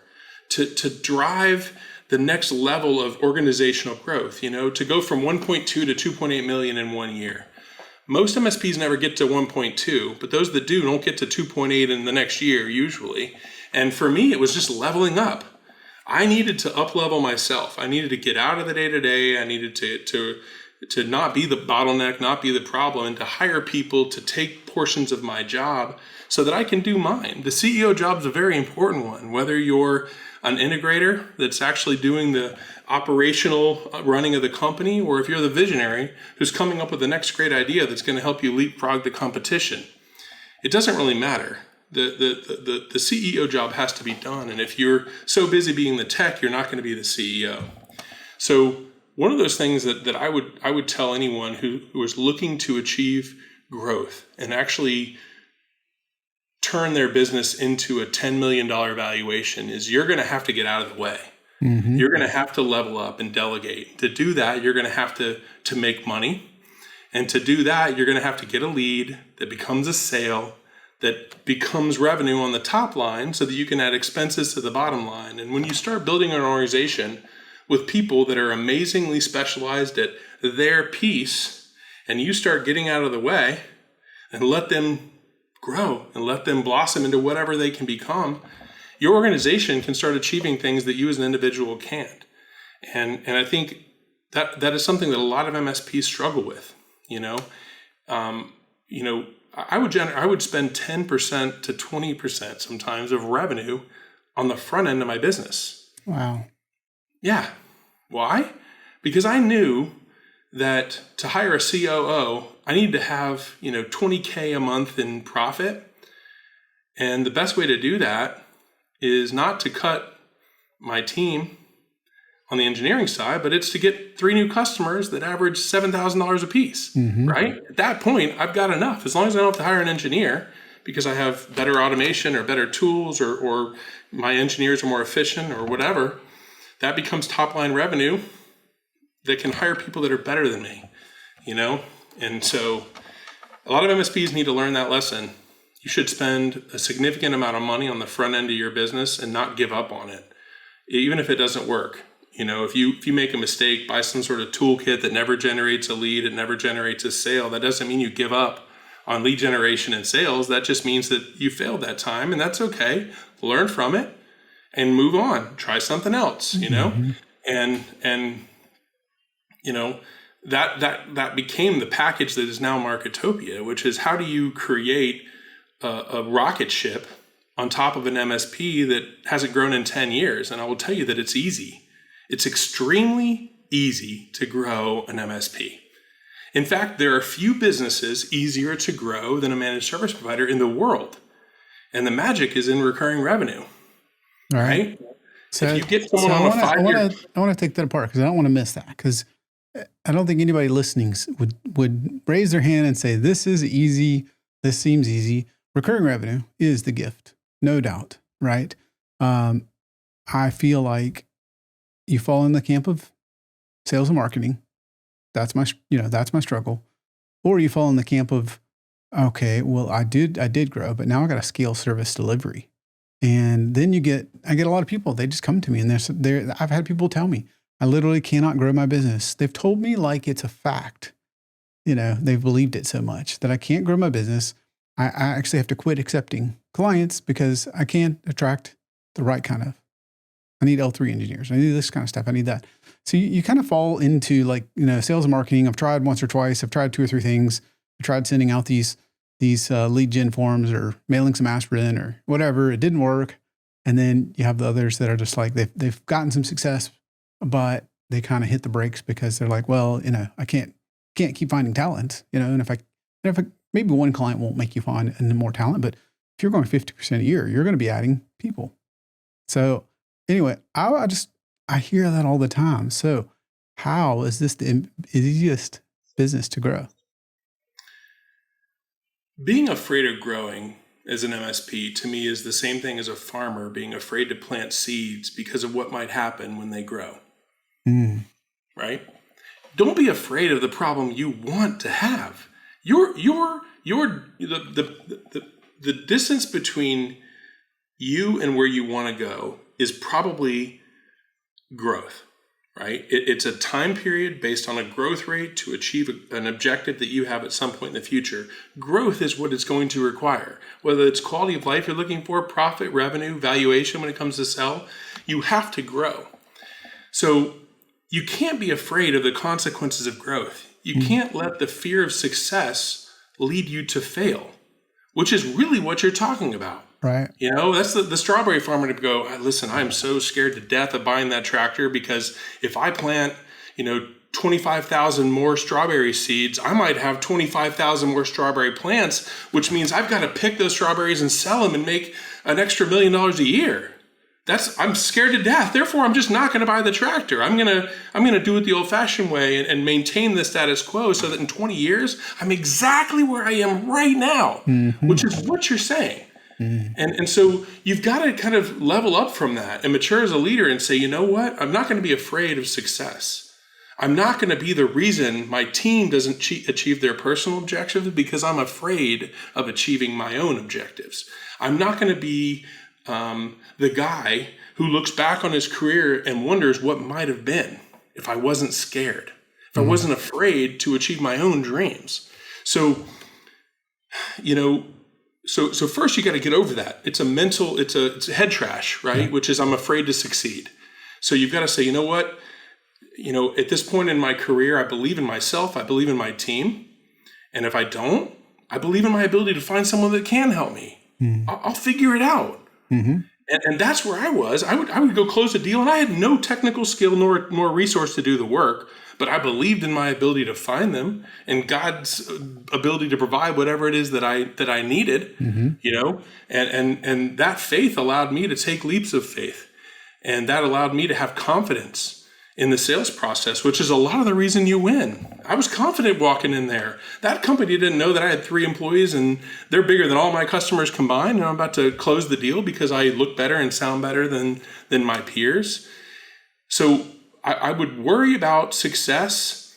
to drive the next level of organizational growth, to go from 1.2 to 2.8 million in 1 year. Most MSPs never get to 1.2, but those that do don't get to 2.8 in the next year usually. And for me, it was just leveling up. I needed to up-level myself. I needed to get out of the day-to-day. I needed to not be the bottleneck, not be the problem, and to hire people to take portions of my job so that I can do mine. The CEO job is a very important one, whether you're an integrator that's actually doing the operational running of the company, or if you're the visionary who's coming up with the next great idea that's going to help you leapfrog the competition. It doesn't really matter. The CEO job has to be done. And if you're so busy being the tech, you're not going to be the CEO. So one of those things that I would tell anyone who is looking to achieve growth and actually turn their business into a $10 million valuation is you're going to have to get out of the way. Mm-hmm. You're going to have to level up and delegate. To do that, you're going to have to make money. And to do that, you're going to have to get a lead that becomes a sale, that becomes revenue on the top line so that you can add expenses to the bottom line. And when you start building an organization with people that are amazingly specialized at their piece, and you start getting out of the way and let them grow and let them blossom into whatever they can become, your organization can start achieving things that you as an individual can't. And I think that is something that a lot of MSPs struggle with. I would spend 10% to 20% sometimes of revenue on the front end of my business. Wow. Yeah. Why? Because I knew that to hire a COO, I need to have, $20K a month in profit. And the best way to do that is not to cut my team on the engineering side, but it's to get 3 new customers that average $7,000 a piece, right? At that point, I've got enough. As long as I don't have to hire an engineer because I have better automation or better tools or my engineers are more efficient or whatever, that becomes top line revenue that can hire people that are better than me, And so a lot of MSPs need to learn that lesson. You should spend a significant amount of money on the front end of your business and not give up on it, even if it doesn't work. If you make a mistake, buy some sort of toolkit that never generates a lead, it never generates a sale, that doesn't mean you give up on lead generation and sales. That just means that you failed that time, and that's okay. Learn from it and move on. Try something else, that became the package that is now Marketopia, which is how do you create a rocket ship on top of an MSP that hasn't grown in 10 years? And I will tell you that it's easy. It's extremely easy to grow an MSP. In fact, there are few businesses easier to grow than a managed service provider in the world. And the magic is in recurring revenue. All right? So if you get someone on a 5-year... I want to take that apart because I don't want to miss that, because I don't think anybody listening would raise their hand and say, this is easy, this seems easy. Recurring revenue is the gift, no doubt, right? I feel like you fall in the camp of sales and marketing. That's my struggle. Or you fall in the camp of, okay, well, I did grow, but now I got to scale service delivery. And then I get a lot of people, they just come to me and I've had people tell me, I literally cannot grow my business. They've told me like it's a fact. They've believed it so much that I can't grow my business. I actually have to quit accepting clients because I can't attract the right kind of, I need L3 engineers. I need this kind of stuff. I need that. So you kind of fall into sales and marketing. I've tried once or twice. I've tried 2 or 3 things. I tried sending out these these lead gen forms or mailing some aspirin or whatever. It didn't work. And then you have the others that are just like, they've gotten some success, but they kind of hit the brakes because they're like, well, I can't keep finding talent, and if I maybe one client won't make you find more talent, but if you're going 50% a year, you're going to be adding people. So anyway, I hear that all the time. So how is this the easiest business to grow? Being afraid of growing as an MSP to me is the same thing as a farmer being afraid to plant seeds because of what might happen when they grow. Right? Don't be afraid of the problem you want to have. The distance between you and where you want to go is probably growth, right? It's a time period based on a growth rate to achieve an objective that you have at some point in the future. Growth is what it's going to require. Whether it's quality of life you're looking for, profit, revenue, valuation when it comes to sell, you have to grow. So you can't be afraid of the consequences of growth. You can't let the fear of success lead you to fail, which is really what you're talking about. Right. That's the strawberry farmer to go, listen, I'm so scared to death of buying that tractor because if I plant, 25,000 more strawberry seeds, I might have 25,000 more strawberry plants, which means I've got to pick those strawberries and sell them and make an extra $1 million a year. I'm scared to death. Therefore, I'm just not going to buy the tractor. I'm gonna do it the old-fashioned way and maintain the status quo so that in 20 years, I'm exactly where I am right now, which is what you're saying. And so you've got to kind of level up from that and mature as a leader and say, you know what? I'm not going to be afraid of success. I'm not going to be the reason my team doesn't achieve their personal objectives because I'm afraid of achieving my own objectives. I'm not going to be the guy who looks back on his career and wonders what might have been if I wasn't scared, if I wasn't afraid to achieve my own dreams. So, so first you got to get over that. It's a head trash, right? Which is I'm afraid to succeed. So you've got to say, you know what? At this point in my career, I believe in myself. I believe in my team. And if I don't, I believe in my ability to find someone that can help me. I'll figure it out. And that's where I was. I would go close a deal, and I had no technical skill nor resource to do the work, but I believed in my ability to find them and God's ability to provide whatever it is that I needed. And that faith allowed me to take leaps of faith, and that allowed me to have confidence in the sales process, which is a lot of the reason you win. I was confident walking in there. That company didn't know that I had 3 employees and they're bigger than all my customers combined. And I'm about to close the deal because I look better and sound better than my peers. So I would worry about success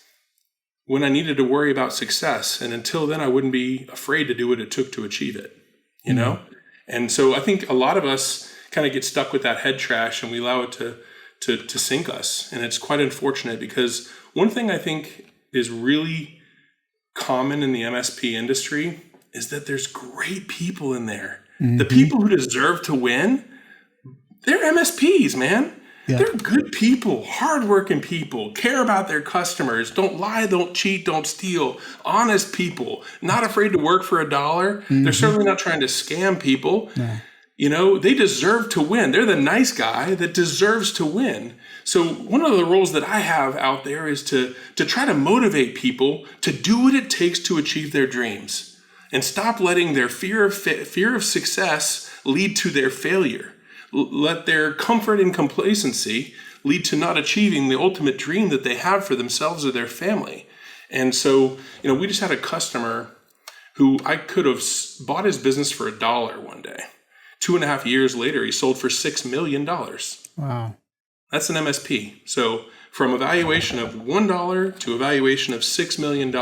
when I needed to worry about success. And until then, I wouldn't be afraid to do what it took to achieve it, And so I think a lot of us kind of get stuck with that head trash and we allow it to sink us. And it's quite unfortunate because one thing I think is really common in the MSP industry is that there's great people in there. The people who deserve to win, they're MSPs, man. Yeah. They're good people, hardworking people, care about their customers, don't lie, don't cheat, don't steal, honest people, not afraid to work for $1. They're certainly not trying to scam people. No. They deserve to win. They're the nice guy that deserves to win. So one of the roles that I have out there is to try to motivate people to do what it takes to achieve their dreams and stop letting their fear of success lead to their failure. Let their comfort and complacency lead to not achieving the ultimate dream that they have for themselves or their family. And so, we just had a customer who I could have bought his business for $1 one day. 2.5 years later, he sold for $6 million. Wow. That's an MSP. So from a valuation of $1 to a valuation of $6 million.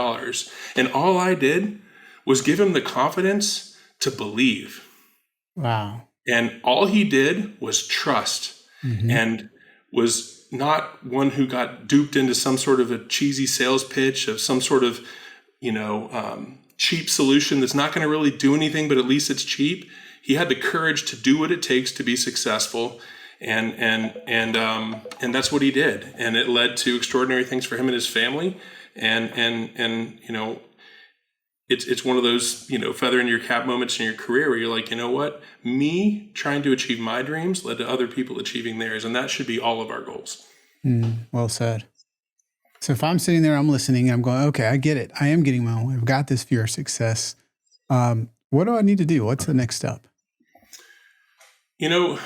And all I did was give him the confidence to believe. Wow. And all he did was trust and was not one who got duped into some sort of a cheesy sales pitch of some sort of, cheap solution that's not going to really do anything, but at least it's cheap. He had the courage to do what it takes to be successful, and that's what he did, and it led to extraordinary things for him and his family. And it's one of those, feather in your cap moments in your career where you're like, you know what? Me trying to achieve my dreams led to other people achieving theirs. And that should be all of our goals. Well said. So if I'm sitting there, I'm listening, I'm going, okay, I get it. I am getting my own way. I've got this fear of success. What do I need to do? What's the next step? I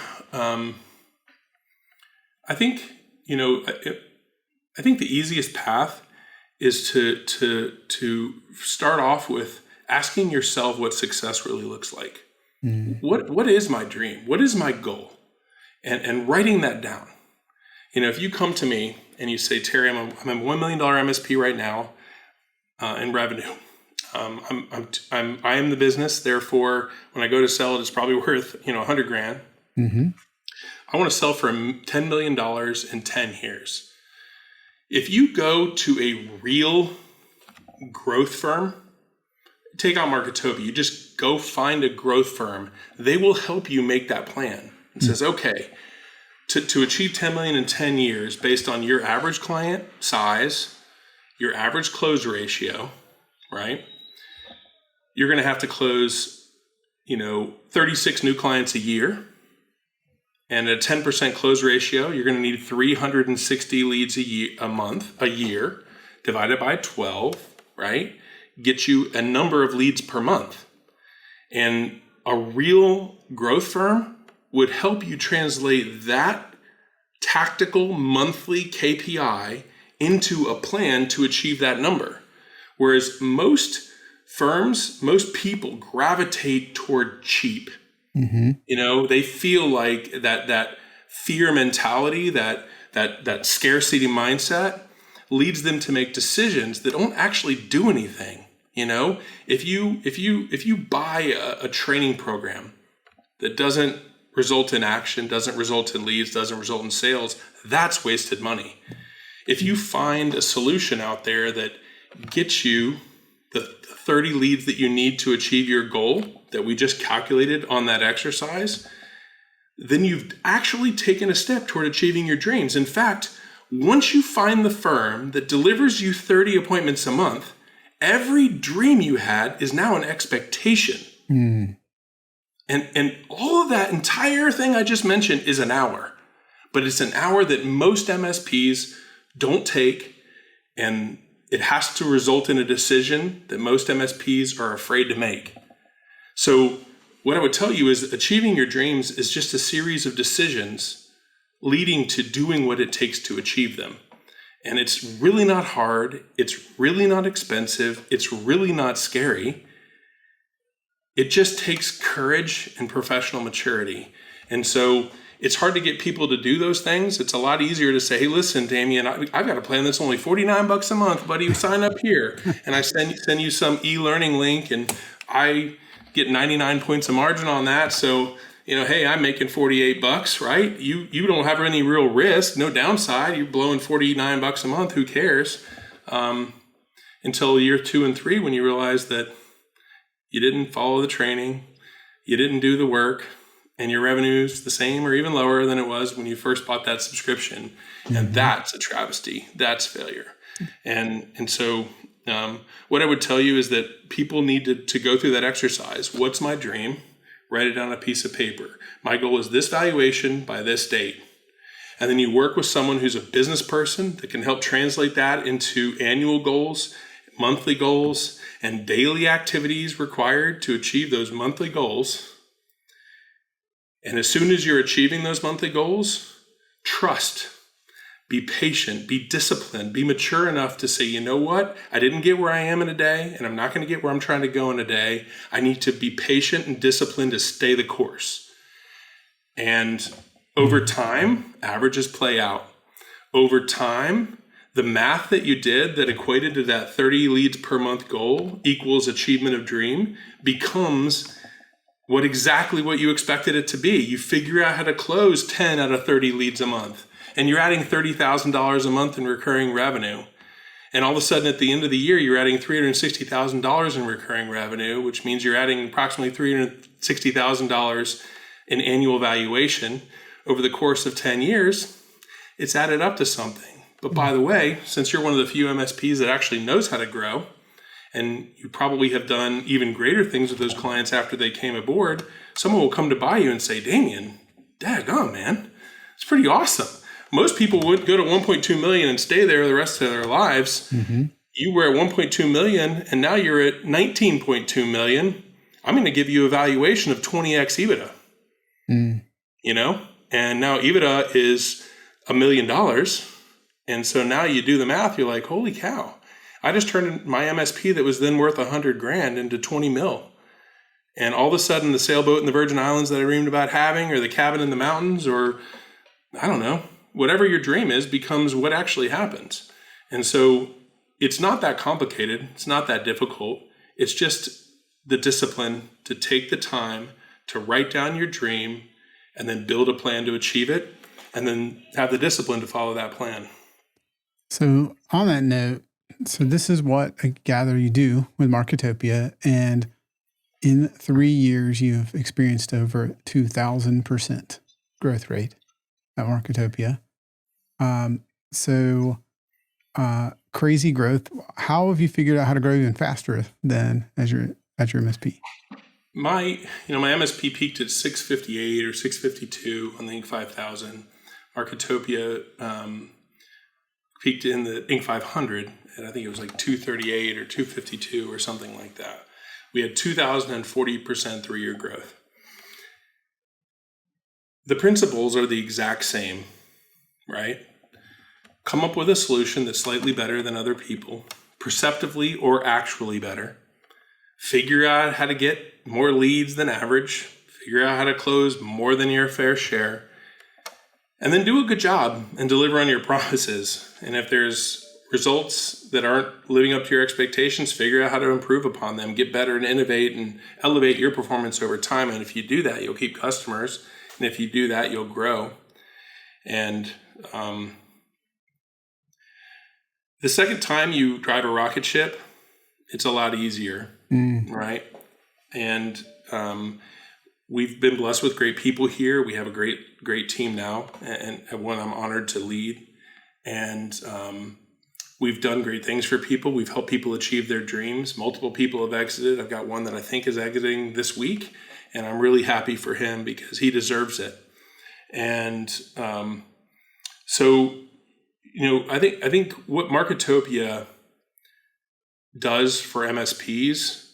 think, I think the easiest path is to start off with asking yourself what success really looks like. What is my dream? What is my goal? And writing that down. If you come to me and you say, Terry, I'm a $1 million MSP right now in revenue. I am the business. Therefore, when I go to sell it, it's probably worth, $100,000. I want to sell for $10 million in 10 years. If you go to a real growth firm, take out Marketopia, you just go find a growth firm. They will help you make that plan. It says, okay, to achieve 10 million in 10 years based on your average client size, your average close ratio, right? You're going to have to close, 36 new clients a year. And at a 10% close ratio, you're going to need 360 leads a year, divided by 12, right? Get you a number of leads per month. And a real growth firm would help you translate that tactical monthly KPI into a plan to achieve that number. Whereas most firms, most people gravitate toward cheap. They feel like that fear mentality, that scarcity mindset leads them to make decisions that don't actually do anything. If you buy a training program that doesn't result in action, doesn't result in leads, doesn't result in sales, that's wasted money. If you find a solution out there that gets you the 30 leads that you need to achieve your goal that we just calculated on that exercise, then you've actually taken a step toward achieving your dreams. In fact, once you find the firm that delivers you 30 appointments a month, every dream you had is now an expectation. And all of that entire thing I just mentioned is an hour. But it's an hour that most MSPs don't take, and it has to result in a decision that most MSPs are afraid to make. So what I would tell you is that achieving your dreams is just a series of decisions leading to doing what it takes to achieve them. And it's really not hard. It's really not expensive. It's really not scary. It just takes courage and professional maturity. And so it's hard to get people to do those things. It's a lot easier to say, hey, listen, Damien, I've got a plan that's only $49 a month, buddy. Sign up here. And I send you some e-learning link, and I get 99 points of margin on that. So, hey, I'm making $48, right? You don't have any real risk, no downside. You're blowing $49 a month. Who cares? Until year 2 and 3, when you realize that you didn't follow the training, you didn't do the work, and your revenue's the same or even lower than it was when you first bought that subscription. And that's a travesty. That's failure. And so what I would tell you is that people need to go through that exercise. What's my dream? Write it on a piece of paper. My goal is this valuation by this date. And then you work with someone who's a business person that can help translate that into annual goals, monthly goals, and daily activities required to achieve those monthly goals. And as soon as you're achieving those monthly goals, trust, be patient, be disciplined, be mature enough to say, you know what? I didn't get where I am in a day, and I'm not going to get where I'm trying to go in a day. I need to be patient and disciplined to stay the course. And over time, averages play out. Over time, the math that you did that equated to that 30 leads per month goal equals achievement of dream becomes exactly what you expected it to be. You figure out how to close 10 out of 30 leads a month, and you're adding $30,000 a month in recurring revenue. And all of a sudden at the end of the year, you're adding $360,000 in recurring revenue, which means you're adding approximately $360,000 in annual valuation over the course of 10 years. It's added up to something. But by the way, since you're one of the few MSPs that actually knows how to grow, and you probably have done even greater things with those clients after they came aboard, someone will come to buy you and say, Damien, daggone, man, it's pretty awesome. Most people would go to 1.2 million and stay there the rest of their lives. Mm-hmm. You were at 1.2 million and now you're at 19.2 million. I'm going to give you a valuation of 20x EBITDA. You know, and now EBITDA is $1 million. And so now you do the math, you're like, holy cow, I just turned my MSP that was then worth $100,000 into 20 mil. And all of a sudden the sailboat in the Virgin Islands that I dreamed about having, or the cabin in the mountains, or I don't know, whatever your dream is becomes what actually happens. And so it's not that complicated. It's not that difficult. It's just the discipline to take the time to write down your dream and then build a plan to achieve it, and then have the discipline to follow that plan. So on that note, so this is what I gather you do with Marketopia, and in 3 years, you've experienced over 2,000% growth rate at Marketopia. Crazy growth. How have you figured out how to grow even faster than at your MSP? My MSP peaked at 658 or 652 on the Inc. 5000. Marketopia peaked in the Inc. 500, and I think it was like 238 or 252 or something like that. We had 2,040% 3-year growth. The principles are the exact same, right? Come up with a solution that's slightly better than other people, perceptively or actually better. Figure out how to get more leads than average. Figure out how to close more than your fair share. And then do a good job and deliver on your promises. And if there's results that aren't living up to your expectations, figure out how to improve upon them, get better and innovate and elevate your performance over time. And if you do that, you'll keep customers. And if you do that, you'll grow. And the second time you drive a rocket ship, it's a lot easier, right? And we've been blessed with great people here. We have a great team now, and one I'm honored to lead. And we've done great things for people. We've helped people achieve their dreams. Multiple people have exited. I've got one that I think is exiting this week, and I'm really happy for him because he deserves it. And I think what Marketopia does for MSPs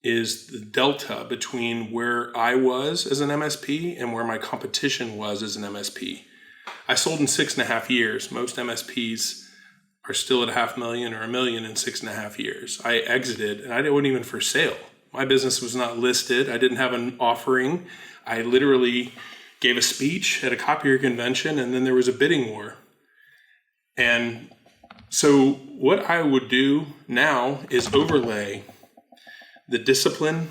is the delta between where I was as an MSP and where my competition was as an MSP. I sold in 6.5 years. Most MSPs are still at $500,000 or $1 million in 6.5 years. I exited and I wasn't even for sale. My business was not listed. I didn't have an offering. I literally gave a speech at a copier convention, and then there was a bidding war. And so what I would do now is overlay the discipline,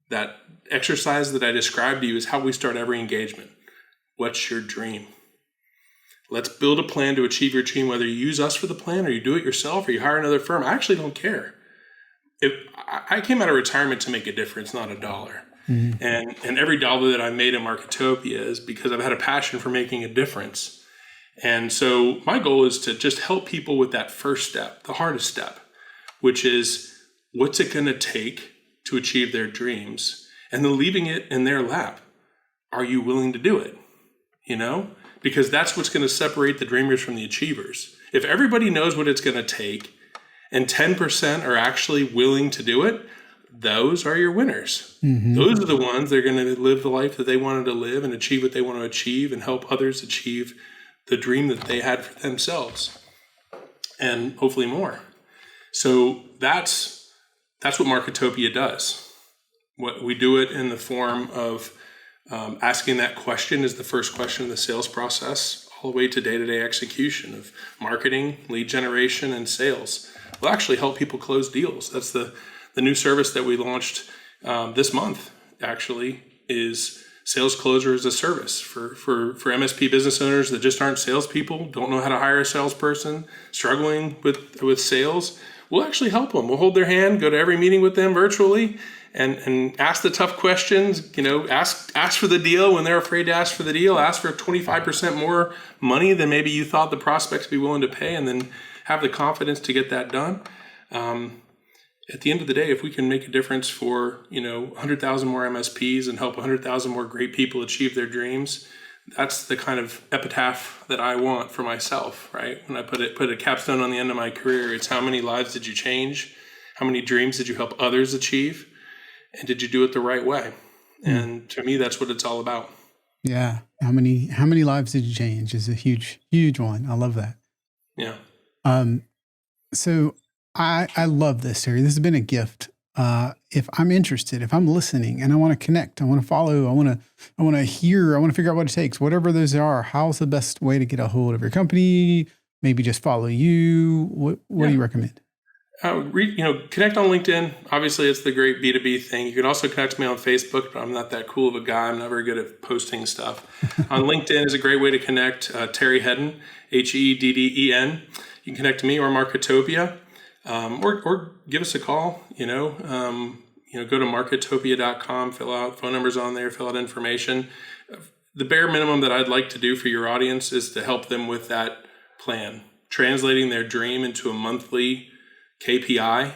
that exercise that I described to you is how we start every engagement. What's your dream? Let's build a plan to achieve your dream, whether you use us for the plan or you do it yourself or you hire another firm. I actually don't care. If I came out of retirement to make a difference, not a dollar. Mm-hmm. And every dollar that I made in Marketopia is because I've had a passion for making a difference. And so my goal is to just help people with that first step, the hardest step, which is what's it going to take to achieve their dreams, and then leaving it in their lap. Are you willing to do it? Because that's what's going to separate the dreamers from the achievers. If everybody knows what it's going to take and 10% are actually willing to do it, those are your winners. Mm-hmm. Those are the ones that are going to live the life that they wanted to live and achieve what they want to achieve and help others achieve the dream that they had for themselves, and hopefully more. So that's what Marketopia does. What we do it in the form of asking that question is the first question in the sales process, all the way to day-to-day execution of marketing, lead generation, and sales. We'll actually help people close deals. That's the new service that we launched this month, actually, is Sales Closer as a service for MSP business owners that just aren't salespeople, don't know how to hire a salesperson, struggling with sales. We'll actually help them. We'll hold their hand, go to every meeting with them virtually, and ask the tough questions. Ask for the deal when they're afraid to ask for the deal. Ask for 25% more money than maybe you thought the prospects would be willing to pay, and then have the confidence to get that done. And at the end of the day, if we can make a difference for 100,000 more MSPs and help 100,000 more great people achieve their dreams, that's the kind of epitaph that I want for myself, right? When I put a capstone on the end of my career, it's how many lives did you change? How many dreams did you help others achieve? And did you do it the right way? And to me, that's what it's all about. Yeah. How many lives did you change is a huge, huge one. I love that. Yeah. So I love this, Terry. This has been a gift. If I'm interested, if I'm listening and I want to connect, I want to follow, I want to hear, I want to figure out what it takes, whatever those are, how's the best way to get a hold of your company? Maybe just follow you. What do you recommend? Connect on LinkedIn. Obviously, it's the great B2B thing. You can also connect to me on Facebook, but I'm not that cool of a guy. I'm not very good at posting stuff. On LinkedIn is a great way to connect. Terry Hedden, Hedden. You can connect to me or Marketopia, or give us a call. Go to Marketopia.com, fill out phone numbers on there, fill out information. The bare minimum that I'd like to do for your audience is to help them with that plan, translating their dream into a monthly KPI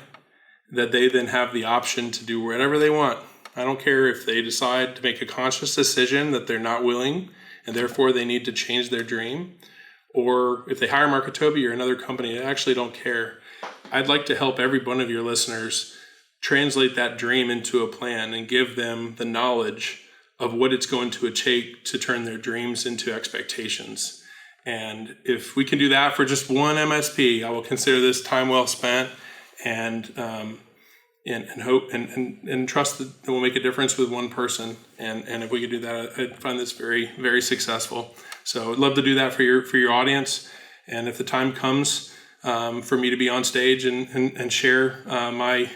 that they then have the option to do whatever they want. I don't care if they decide to make a conscious decision that they're not willing and therefore they need to change their dream, or if they hire Marketopia or another company. I actually don't care. I'd like to help every one of your listeners translate that dream into a plan and give them the knowledge of what it's going to take to turn their dreams into expectations. And if we can do that for just one MSP, I will consider this time well spent, and hope and trust that we'll make a difference with one person. And if we could do that, I'd find this very, very successful. So I'd love to do that for your audience. And if the time comes for me to be on stage and share my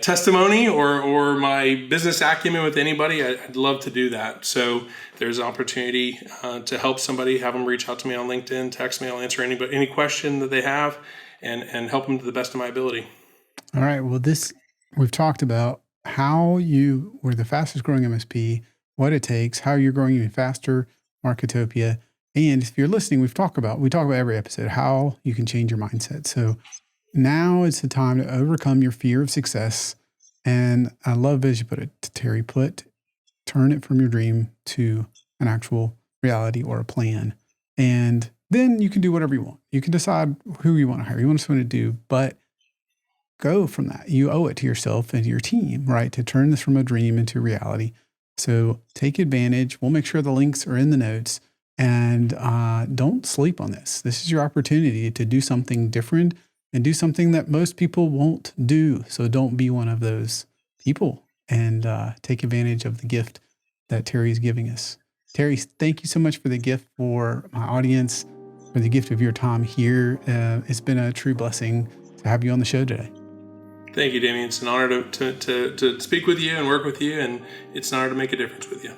testimony or my business acumen with anybody, I'd love to do that. So if there's an opportunity to help somebody, have them reach out to me on LinkedIn, text me, I'll answer any question that they have and help them to the best of my ability. All right. Well, we've talked about how you were the fastest growing MSP, what it takes, how you're growing even faster, Marketopia. And if you're listening, we talk about every episode, how you can change your mindset. So now it's the time to overcome your fear of success. And I love, as you put it, Terry, turn it from your dream to an actual reality or a plan. And then you can do whatever you want. You can decide who you want to hire, you want someone to do, but go from that. You owe it to yourself and your team, right? To turn this from a dream into reality. So take advantage. We'll make sure the links are in the notes. And don't sleep on this. This is your opportunity to do something different and do something that most people won't do. So don't be one of those people, and take advantage of the gift that Terry's giving us. Terry, thank you so much for the gift for my audience, for the gift of your time here. It's been a true blessing to have you on the show today. Thank you, Damien. It's an honor to speak with you and work with you, and it's an honor to make a difference with you.